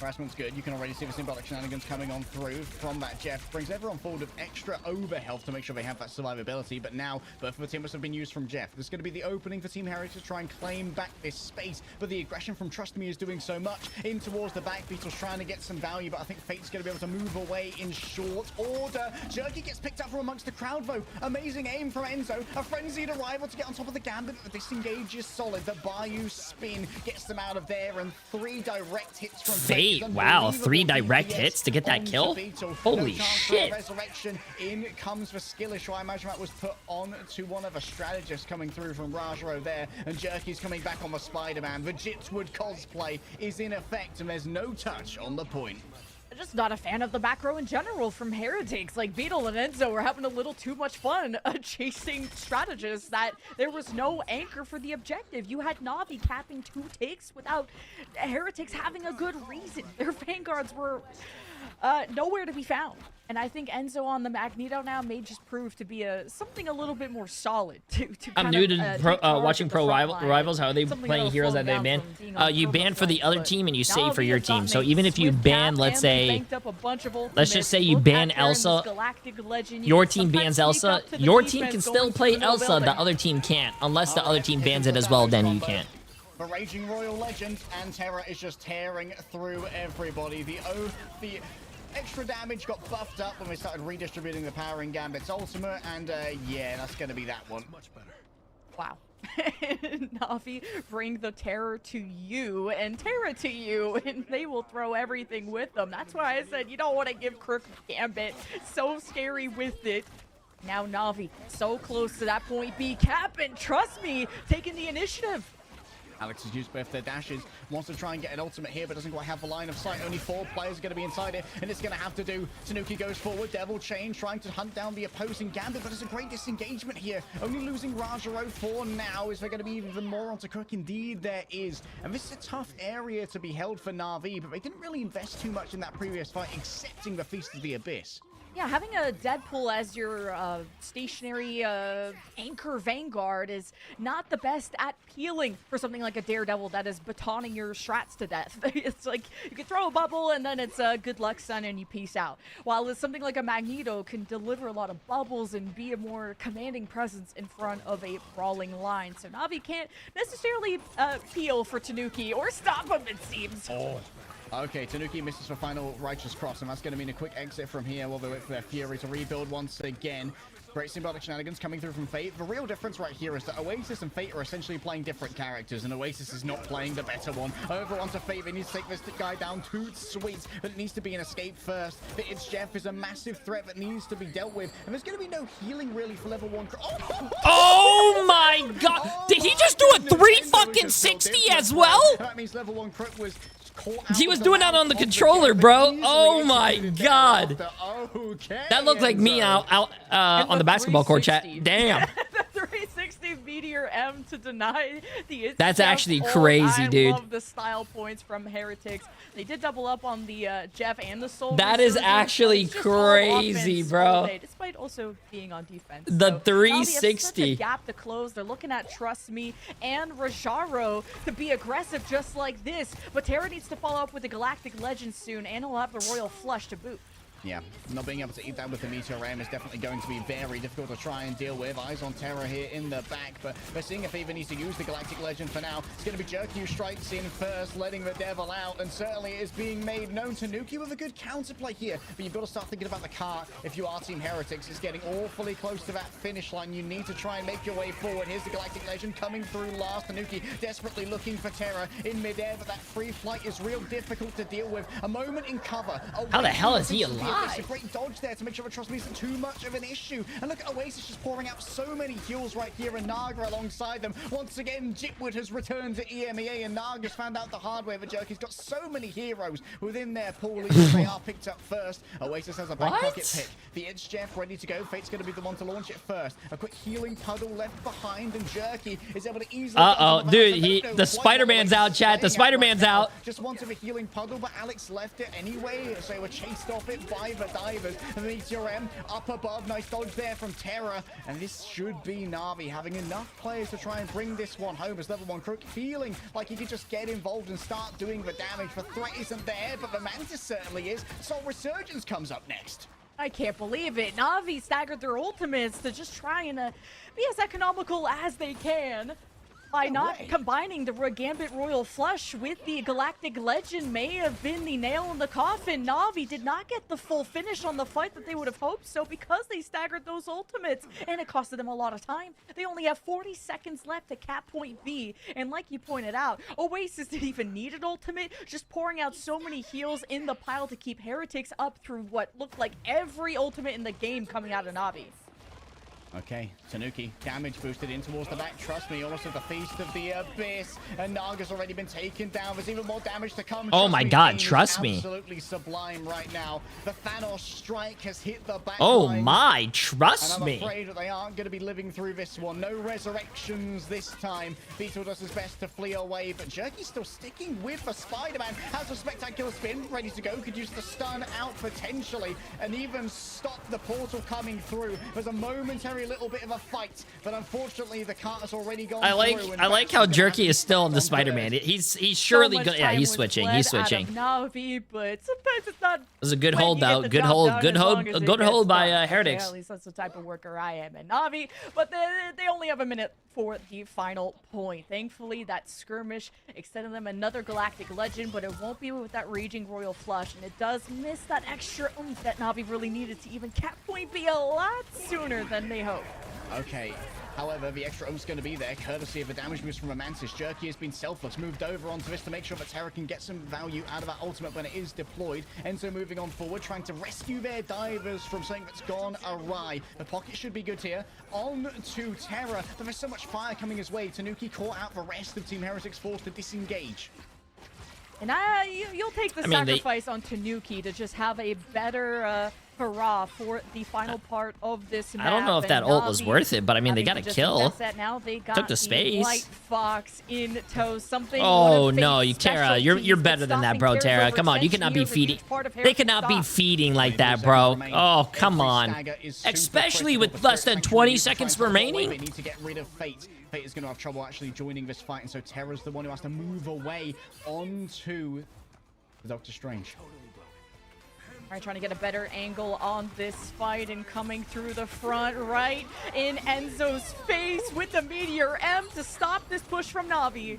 Harassment's good. You can already see the symbolic shenanigans coming on through from that Jeff. Brings everyone forward with extra over health to make sure they have that survivability. But now, both of the teammates have been used from Jeff. This is going to be the opening for Team Heretics to try and claim back this space. But the aggression from Trust Me is doing so much. In towards the back, Beetle's trying to get some value, but I think Fate's going to be able to move away in short order. Jerky gets picked up from amongst the crowd, though. Amazing aim from Enzo. A frenzied arrival to get on top of the Gambit. The disengage is solid. The Bayou spin gets them out of there, and 3 direct hits from Fate. Wow, 3 direct hits to get that kill? Holy shit. Resurrection in comes for Skillish, who I imagine that was put on to one of the strategists coming through from Rajaro there, and Jerky's coming back on the Spider-Man. The Jitswood cosplay is in effect, and there's no touch on the point. I'm just not a fan of the back row in general from Heretics. Like, Beetle and Enzo were having a little too much fun chasing strategists that there was no anchor for the objective. You had Navi capping 2 takes without Heretics having a good reason. Their vanguards were nowhere to be found. And I think Enzo on the Magneto now may just prove to be something a little bit more solid. I'm new to watching Pro Rivals. How are they playing heroes that they ban? You ban for the other team and you save for your team. So even if you ban, let's just say you ban Elsa, your team bans Elsa, your team can still play Elsa, the other team can't. Unless the other team bans it as well, then you can't. The Raging Royal Legend, and Terra is just tearing through everybody. The extra damage got buffed up when we started redistributing the power in Gambit's ultimate, and yeah, that's going to be that one. Much better. Wow. Navi, bring the terror to you and Terra to you, and they will throw everything with them. That's why I said you don't want to give Crook Gambit. So scary with it. Now Navi, so close to that point B cap, and trust me, taking the initiative. Alex has used both their dashes, wants to try and get an ultimate here, but doesn't quite have the line of sight. Only 4 players are going to be inside it, and it's going to have to do. Tanuki goes forward, Devil Chain trying to hunt down the opposing Gambit, but it's a great disengagement here. Only losing Rajaro for now. Is there going to be even more onto Crook? Indeed, there is. And this is a tough area to be held for Na'Vi, but they didn't really invest too much in that previous fight, accepting the Feast of the Abyss. Yeah, having a Deadpool as your stationary anchor vanguard is not the best at peeling for something like a Daredevil that is batoning your strats to death. It's like you can throw a bubble and then it's good luck, son, and you peace out. While it's something like a Magneto can deliver a lot of bubbles and be a more commanding presence in front of a brawling line. So Navi can't necessarily peel for Tanuki or stop him, it seems. Oh. Okay, Tanuki misses for final Righteous Cross, and that's going to mean a quick exit from here while they wait for their Fury to rebuild once again. Great symbolic shenanigans coming through from Fate. The real difference right here is that Oasis and Fate are essentially playing different characters, and Oasis is not playing the better one. Over onto Fate, they need to take this guy down too sweet, but it needs to be an escape first. It's Jeff is a massive threat that needs to be dealt with, and there's going to be no healing really for level 1. Oh my god! Did he just do a 360 as well? That means level 1 Crook was... He was doing that on the controller, bro. Oh my god. That looked like me out on the basketball court, chat. Damn. The 360 Meteor M to deny the... That's actually crazy, dude. I love the style points from Heretics. They did double up on the Jeff and the Soul. That is actually crazy, bro. Despite also being on defense. The 360. Such a gap to close. They're looking at Trust Me and Rajaro to be aggressive just like this. But Terra needs to follow up with the Galactic Legend soon, and he'll have the Royal Flush to boot. Yeah, not being able to eat that with the Meteor Ram is definitely going to be very difficult to try and deal with. Eyes on Terra here in the back, but we're seeing if he even needs to use the Galactic Legend for now. It's going to be Jerky who strikes in first, letting the Devil out, and certainly is being made known to Nuki with a good counterplay here. But you've got to start thinking about the car if you are Team Heretics. It's getting awfully close to that finish line. You need to try and make your way forward. Here's the Galactic Legend coming through last. Nuki desperately looking for Terra in midair, but that free flight is real difficult to deal with. A moment in cover. How the hell is he alive? It's a great dodge there to make sure the Trust Me isn't too much of an issue. And look at Oasis just pouring out so many heals right here, and Naga alongside them. Once again, Jitwood has returned to EMEA, and Naga's found out the hard way. The Jerky's got so many heroes within their pool. They are picked up first. Oasis has a back pocket pick. The It's Jeff ready to go. Fate's going to be the one to launch it first. A quick healing puddle left behind, and Jerky is able to easily... Dude, the Spider-Man's out, chat. The Spider-Man's out. Just wanted a healing puddle, but Alex left it anyway, so they were chased off it by the divers. And the Meteor M up above. Nice dodge there from Terra. And this should be Navi having enough players to try and bring this one home as level 1 Crook, feeling like he could just get involved and start doing the damage. The threat isn't there, but the Mantis certainly is. So Resurgence comes up next. I can't believe it. Navi staggered their ultimates to just trying to be as economical as they can. By not combining the Gambit Royal Flush with the Galactic Legend may have been the nail in the coffin. Navi did not get the full finish on the fight that they would have hoped so because they staggered those ultimates, and it costed them a lot of time. They only have 40 seconds left at cap point B, and like you pointed out, Oasis didn't even need an ultimate, just pouring out so many heals in the pile to keep Heretics up through what looked like every ultimate in the game coming out of Navi. Okay, Tanuki, damage boosted in towards the back. Trust me, almost at the feast of the abyss. And Naga's already been taken down. There's even more damage to come. Oh my god, trust me. Absolutely sublime right now. The Thanos strike has hit the back Oh line. my, trust and I'm me. afraid that they aren't going to be living through this one. No resurrections this time. Beetle does his best to flee away, but Jerky's still sticking with the Spider-Man. Has a spectacular spin, ready to go. Could use the stun out potentially, and even stop the portal coming through. There's a momentary little bit of a fight, but unfortunately the cart has already gone I like how Jerky is still on the Spider-Man. He's surely so good. Yeah, he's switching. He's switching. Navi, but sometimes it's not. It was a good hold though. Good hold by Heretics. Yeah, at least that's the type of worker I am in Navi. But they only have a minute for the final point. Thankfully, that skirmish extended them another Galactic Legend, but it won't be with that Raging Royal Flush, and it does miss that extra oomph that Navi really needed to even cap point B a lot sooner than they hoped. Okay. However, the extra oomp's going to be there, courtesy of a damage boost from a Mantis. Jerky has been selfless, moved over onto this to make sure that Terra can get some value out of that ultimate when it is deployed. Enzo moving on forward, trying to rescue their divers from something that's gone awry. The pocket should be good here. On to Terra, but there's so much fire coming his way. Tanuki caught out the rest of Team Heretics, forced to disengage. And you'll take the sacrifice on Tanuki to just have a better hurrah for the final part of this map. I don't know if that ult was worth it, but I mean, they got a kill. Now they got Took the space. White Fox in tow. Something. Oh no, Terra, you're better than that, bro. Terra, come on, you cannot be feeding. They cannot be feeding like that, bro. Oh, come on. Especially with less than 20 seconds remaining. They need to get rid of Fate. Fate is going to have trouble actually joining this fight, and so Terra's the one who has to move away onto Doctor Strange. All right, trying to get a better angle on this fight, and coming through the front right in Enzo's face with the Meteor M to stop this push from Navi.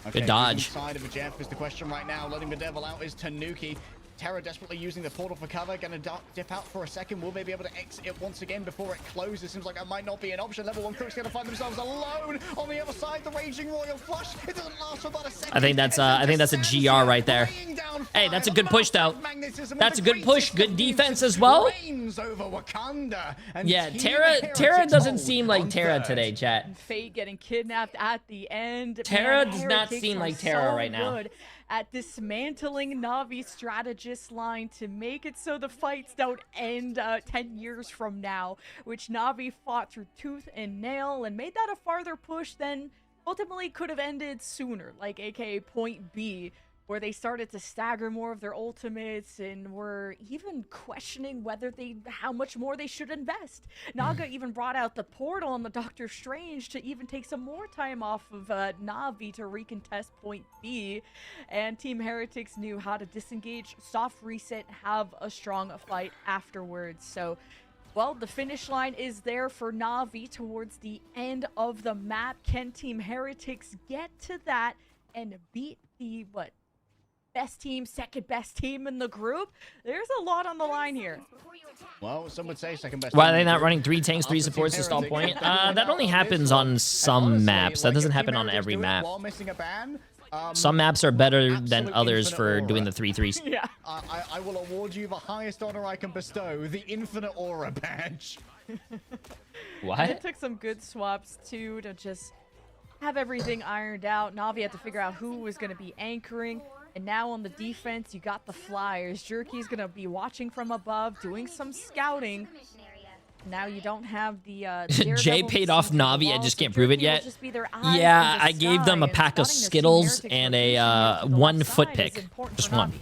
Okay, good dodge. Side of the Jeff is the question right now. Letting the devil out is Tanuki. Terra desperately using the portal for cover. Going to dip out for a second. Will they be able to exit it once again before it closes? Seems like that might not be an option. Level 1 Crook's going to find themselves alone on the other side. The Raging Royal Flush. It doesn't last for about a second. I think that's a GR right there. Hey, that's a good push though. That's a good push. Good defense as well. Yeah, Terra doesn't seem like Terra today, chat. Fate getting kidnapped at the end. Terra does not seem like Terra right now. At dismantling Navi's strategist line to make it so the fights don't end 10 years from now, which Navi fought through tooth and nail and made that a farther push than ultimately could have ended sooner, like aka point B. where they started to stagger more of their ultimates and were even questioning how much more they should invest. Naga even brought out the portal on the Doctor Strange to even take some more time off of Navi to recontest point B, and Team Heretics knew how to disengage, soft reset, have a strong fight afterwards. So, well, the finish line is there for Navi towards the end of the map. Can Team Heretics get to that and beat the, best team, second best team in the group? There's a lot on the line here. Well, some would say second best. Why are they not running 3 tanks, 3 supports to stall point? That only happens on some maps. That doesn't happen on every map. While missing a ban, Some maps are better than others for doing the 3-3s. Yeah. I will award you the highest honor I can bestow, the Infinite Aura badge. What? It took some good swaps too to just have everything ironed out. Navi had to figure out who was going to be anchoring. And now on the defense, you got the Flyers. Jerky's going to be watching from above, doing some scouting. Now you don't have the Jay paid off Navi. I just can't prove it yet. Yeah, I gave them a pack of Skittles and a 1 foot pick. Just 1.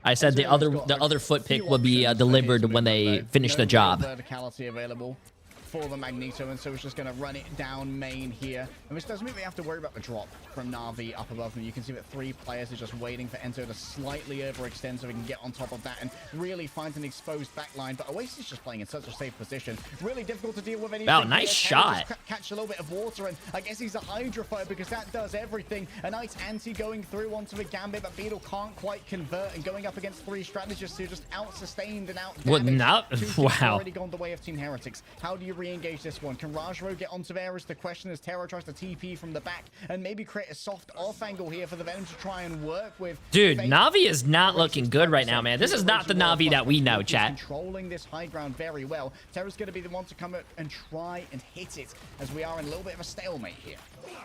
I said the other foot pick will be delivered when they finish the job. Verticality available for the Magneto, and so it's just going to run it down main here. And which doesn't mean they have to worry about the drop from Navi up above them. You can see that 3 players are just waiting for Enzo to slightly overextend so he can get on top of that and really find an exposed backline. But Oasis just playing in such a safe position. Really difficult to deal with anything. Wow, nice shot. Catch a little bit of water, and I guess he's a hydrophobe because that does everything. A nice anti going through onto the Gambit, but Beetle can't quite convert, and going up against 3 strategists who are just out-sustained and out-damaged. What, not? Wow. Already gone the way of Team Heretics. How do you re-engage this one? Can Rajro get onto there is the question, as Terra tries to TP from the back and maybe create a soft off angle here for the Venom to try and work with. Dude, Navi is not looking good right now, man. This is not the Navi that we know, chat. Controlling this high ground very well. Terra's going to be the one to come out and try and hit it, as we are in a little bit of a stalemate here.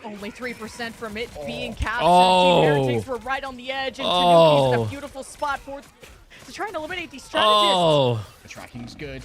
Only 3% from it being captured. Oh. Team Heretics were right on the edge, and Tanuki's in a beautiful spot to try and eliminate these strategists. Oh. The tracking's good.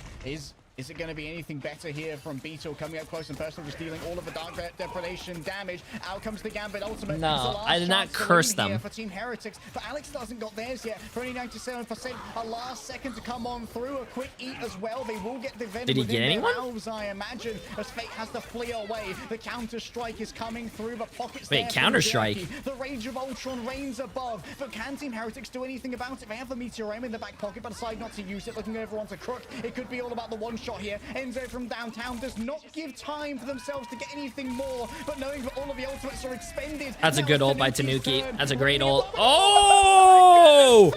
Is it going to be anything better here from Beetle coming up close and personal, just dealing all of the dark depredation damage? Out comes the Gambit ultimate. No, I did not curse them. For Team Heretics, but Alex hasn't got theirs yet. For only 97%, a last second to come on through. A quick eat as well. They will get the Venom. Did he get anyone? Valves, I imagine, as Fate has to flee away. The counter strike is coming through. The pockets. Wait, counter strike? The Rage of Ultron reigns above, but can Team Heretics do anything about it? They have the Meteorame in the back pocket, but decide not to use it. Looking over onto Crook, it could be all about the one shot here. Enzo from downtown does not give time for themselves to get anything more, but knowing that all of the ultimates are expended. That's a good ult by Tanuki. That's a great ult. Oh!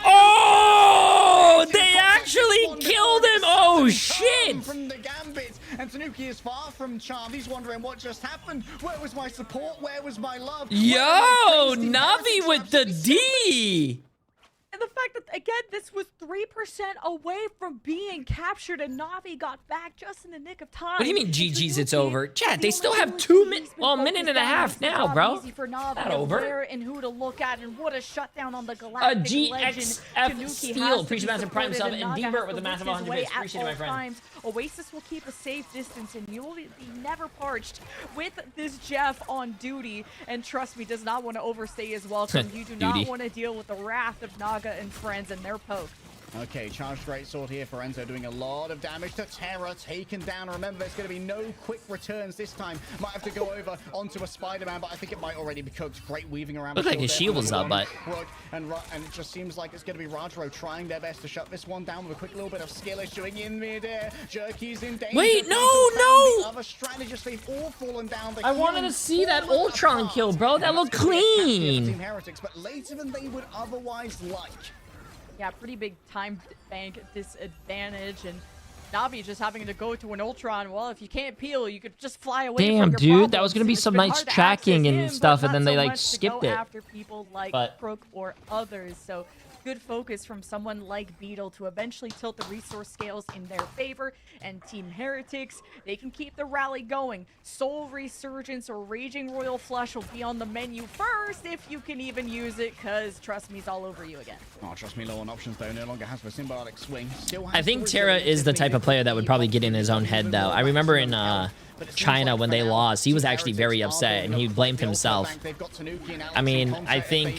Oh! They actually killed him! Oh, shit! From the Gambit, and Tanuki is far from charmed. He's wondering what just happened. Where was my support? Where was my love? Yo! Navi with the D! And the fact that, again, this was 3% away from being captured, and Navi got back just in the nick of time. What do you mean, GG's, it's over? Chat, they still have 2 minutes, well, a minute and a half now, bro. Not over. Where and who to look at, and what a shutdown on the Galactic GXF Steel, appreciate massive prime sub, and D-Bert with a massive 100 bits. Appreciate it, my friend. Oasis will keep a safe distance, and you'll be never parched with this Jeff on duty. And trust me, does not want to overstay his welcome. You do not want to deal with the wrath of Naga and friends and their poke. Okay, charged great sword here for Enzo, doing a lot of damage to Terra, taken down. Remember, there's going to be no quick returns this time. Might have to go over onto a Spider-Man, but I think it might already be cooked. Great weaving around. Looked like his shield was up, but... And it just seems like it's going to be Rajro trying their best to shut this one down with a quick little bit of skill issuing in midair. Jerky's in danger. Wait, no! Other strategists, they've all fallen down. I wanted to see that Ultron kill, bro. That looked clean. Team Heretics, but later than they would otherwise like. Yeah, pretty big time bank disadvantage, and Navi just having to go to an Ultron. Well, if you can't peel, you could just fly away. Damn, from your dude, that was gonna be some nice tracking and stuff, and then they like skipped it. After people like Crook or others, so good focus from someone like Beetle to eventually tilt the resource scales in their favor. And Team Heretics, they can keep the rally going. Soul Resurgence or Raging Royal Flush will be on the menu first, if you can even use it, because trust me, it's all over you again. Oh, trust me, low on options though. No longer has the symbiotic swing. I think Terra is the type of player that would probably get in his own head, though. I remember in China when they lost. He was actually very upset, and he blamed himself. I mean, I think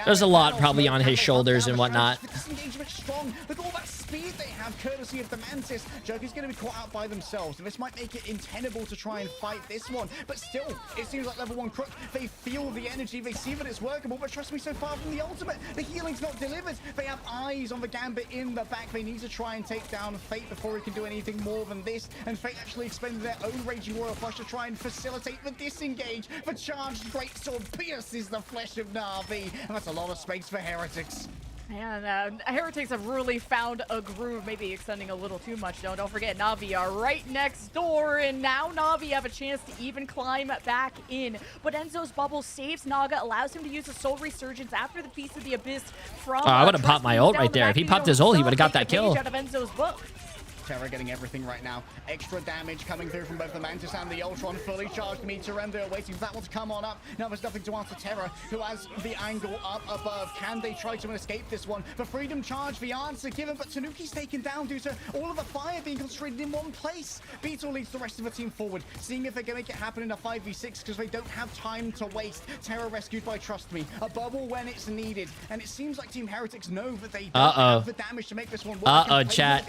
there's a lot probably on his shoulders and whatnot. Look at all that speed they have, courtesy of the Mantis. Jerky's going to be caught out by themselves, and this might make it untenable to try and fight this one. But still, it seems like level 1 Crook, they feel the energy, they see that it's workable, but trust me, so far from the ultimate, the healing's not delivered. They have eyes on the Gambit in the back. They need to try and take down Fate before he can do anything more than this, and Fate actually expended their own Raging Royal Flush to try and facilitate the disengage. The charged greatsword pierces the flesh of Na'Vi, and that's a lot of space for Heretics. And Heretics have really found a groove, maybe extending a little too much. Don't forget, Navi are right next door, and now Navi have a chance to even climb back in. But Enzo's bubble saves Naga, allows him to use a Soul Resurgence after the Feast of the Abyss from... I would have popped my ult right there. If he popped his ult, he would have got that kill. Out of Enzo's book. Terra getting everything right now. Extra damage coming through from both the Mantis and the Ultron. Fully charged meter, and they're waiting for that one to come on up. Now there's nothing to answer Terra, who has the angle up above. Can they try to escape this one? The Freedom Charge, the answer given, but Tanuki's taken down due to all of the fire being concentrated in one place. Beetle leads the rest of the team forward, seeing if they can make it happen in a 5v6, because they don't have time to waste. Terra rescued by Trust Me. A bubble when it's needed, and it seems like Team Heretics know that they don't have the damage to make this one work. Chat.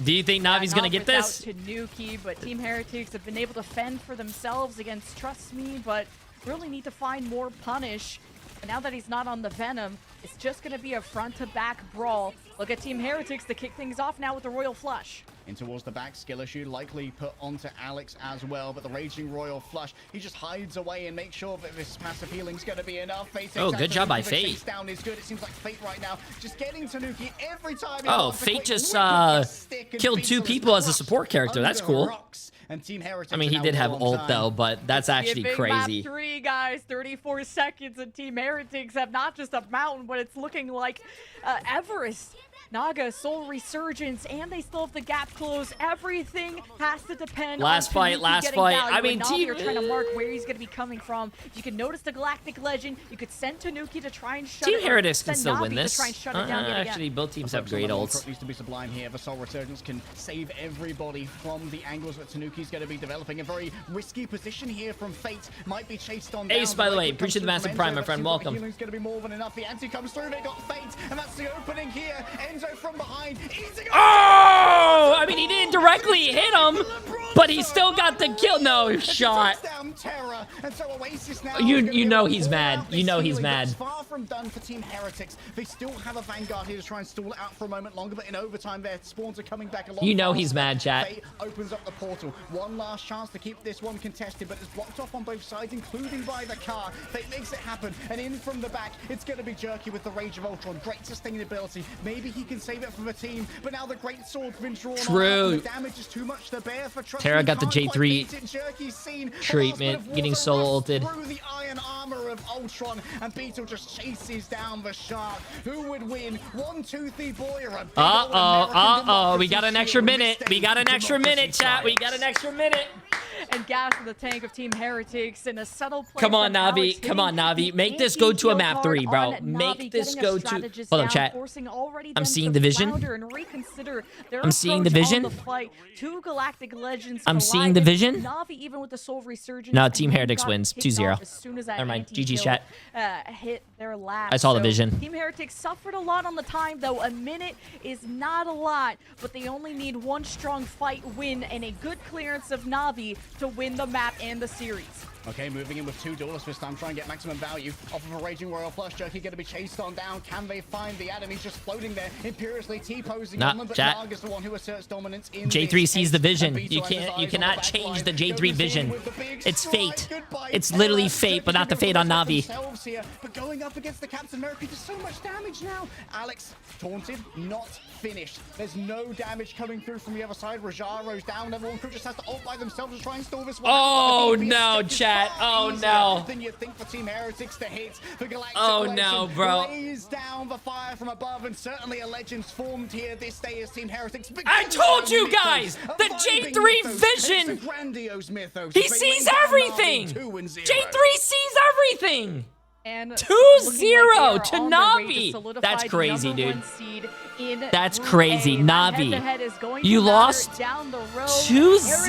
Do you think Navi's gonna get this? Tanuki, but Team Heretics have been able to fend for themselves against Trust Me, but really need to find more punish. And now that he's not on the Venom, it's just gonna be a front-to-back brawl. Look at Team Heretics to kick things off now with the Royal Flush. In towards the back, skill issue likely put onto Alex as well, but the Raging Royal Flush, he just hides away and makes sure that this passive healing's going to be enough. Fate good job by Fate. Down is good. It seems like Fate right now just getting Tanuki every time. Fate just killed 2 people as a support character. That's cool. And Team Heretics, I mean, he did have ult though, but that's actually crazy. Map 3, guys, 34 seconds, and Team Heretics have not just a mountain, but it's looking like Everest. Naga, Soul Resurgence, and they still have the gap close. Everything has to depend on last fight. I mean, Navi are trying to mark where he's going to be coming from. You can notice the Galactic Legend. You could send Tanuki to try and shut it down. Team Heretics can still win this. Actually, both teams have great ults. Needs to be sublime here. The Soul Resurgence can save everybody from the angles that Tanuki's going to be developing. A very risky position here from Fate. Might be chased on down. Ace, by the way, appreciate the massive prime, my friend. Welcome. Healing's going to be more than enough. The anti comes through. They got Fate, and that's the opening here. Enzo from behind. Oh! I mean, he didn't directly hit him, but he still got the kill. No shot. You know he's mad. You know he's mad. Far from done for Team Heretics. They still have a Vanguard here to try and stall it out for a moment longer, but in overtime, their spawns are coming back along. You know he's mad, chat. Fate opens up the portal. One last chance to keep this one contested, but it's blocked off on both sides, including by the car. Fate makes it happen, and in from the back, it's going to be Jerky with the Rage of Ultron. Great sustainability. Maybe he can save it for the team, but now the great sword's been drawn. True. The damage is too much to bear for Trust. Terra got the J3 treatment, getting solo ulted. Through the iron armor of Ultron, and Beetle just chases down the shark. Who would win? 1, 2, 3 boy or a we got an extra minute. We got an extra minute, chat. We got an extra minute. And gas in the tank of Team Heretics in a subtle place. Come on, Navi. Come on, Navi. Make this go to a map 3, bro. Make this go to... Hold on, chat. I'm seeing the vision. I'm seeing the vision. 2 Galactic Legends. I'm seeing the vision. Navi, even with the Soul Resurgence. No, Team Heretics wins 2-0. Never mind. GG, chat. Hit their last. I saw the vision. Team Heretics suffered a lot on the time, though. A minute is not a lot, but they only need 1 strong fight win and a good clearance of Navi to win the map and the series. Okay, moving in with 2 duelists this time, try and get maximum value off of a Raging Royal Flush. Jerky going to be chased on down. Can they find the Adam? He's just floating there, imperiously T-posing on them, but Narg is the one who asserts dominance in J3 sees the vision. You cannot change the J3 vision. It's fate. It's literally fate, but not the fate on Navi. But going up against the Captain America, does so much damage now. Alex taunted, not finished. There's no damage coming through from the other side. Rajaro's down. Everyone just has to ult by themselves to try and stall this one. Oh no, chat. Oh no. Than you think for Team Heretics to hit. The Galactic no, bro. Lays down the fire from above, and certainly a legend's formed here this day as Team Heretics. I told you guys, the J3 vision. Grandiose mythos. He sees everything. J3 sees everything. And 2-0 looking to like they are on their way Navi. to solidify That's the crazy, number dude. 1 seed in That's Group crazy. A. That Navi. head-to-head is going You to matter lost down the road. 2-0? Heretics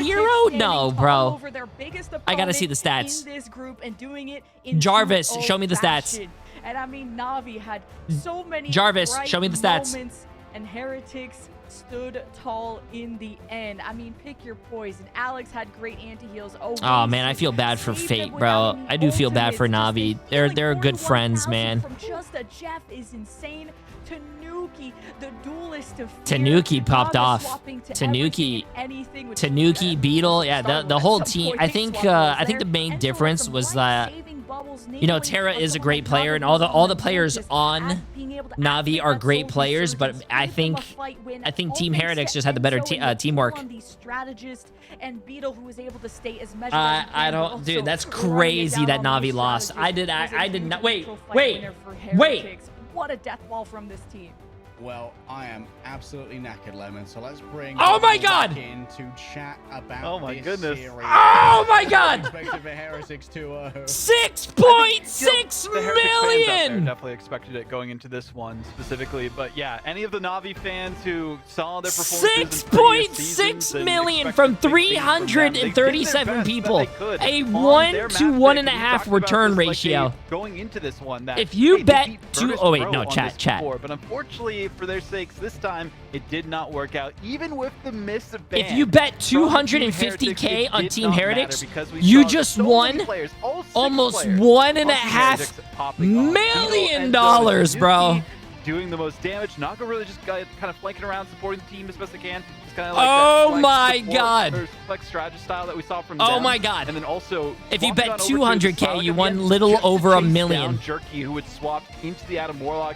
No, standing bro. tall over their biggest I gotta see the opponent stats. in this group and doing it in Jarvis, 2-0 show me the stats. fashion. And I mean, Navi had so many Jarvis, bright show me the stats. moments, and Heretics stood tall in the end. I mean, pick your poison. Alex had great anti-heals. Oh man, I feel bad for Fate, bro. I do feel bad for Navi. They're good friends, man. From just a Jeff is insane. Tanuki, the duelist of fear. Tanuki popped Naga off. swapping to Tanuki, everything and anything, which Tanuki, Beetle, yeah, started the at whole some team. point. I Big think swap goals I think the there. main And difference some was life-saving bubbles, you know, namely Terra is a Uncle great player, and Naga all the was players just on being able to Navi activate are that great soul players, but resurgence, I give them think a fight win, Team open Heretics set just had the better Enzo and the teamwork. on the strategist, and Beetle, who was able to stay as measured as he I can, but don't, dude. also That's running it crazy down that on Navi those lost. strategists I was a did not. huge Wait, neutral fight wait, winner for wait. Heretics. What a death ball from this team. Well, I am absolutely knackered, Lemon. So let's bring. Oh my people back God! in to chat about. Oh my this goodness. series. Oh my God! Expected for Heretics 2-0. 6.6 The Heretics fans out there million. definitely expected it going into this one specifically, but yeah, any of the Navi fans who saw their performances in previous seasons 6.6 and million expected from big things from them, they did their 337 best people. that they could A on 1 their to match 1.5 pick. We talked about return this, like, ratio. going into this one, that If you hey, they bet beat two- Virtus oh, wait, Pro no, on chat, this chat. before, but unfortunately for their sakes, this time it did not work out, even with the miss of ban. If you bet from Team 250K Heretics, on it Team did not Heretics, matter because we you saw just so won many players, all 6 almost players $1.5 on Team Heretics popping off. million, Beetle and bro. Doing the most damage. Naga really just got kind of flanking around, supporting the team as best they can. Just kind of like Oh that my support, God. or flex strategy style that we saw from Oh them. my God. And then also, If you swapping bet on over to 200K, Smiling you at the won end little just to over $1 chase million. down Jerky, who would swap into the Adam Warlock.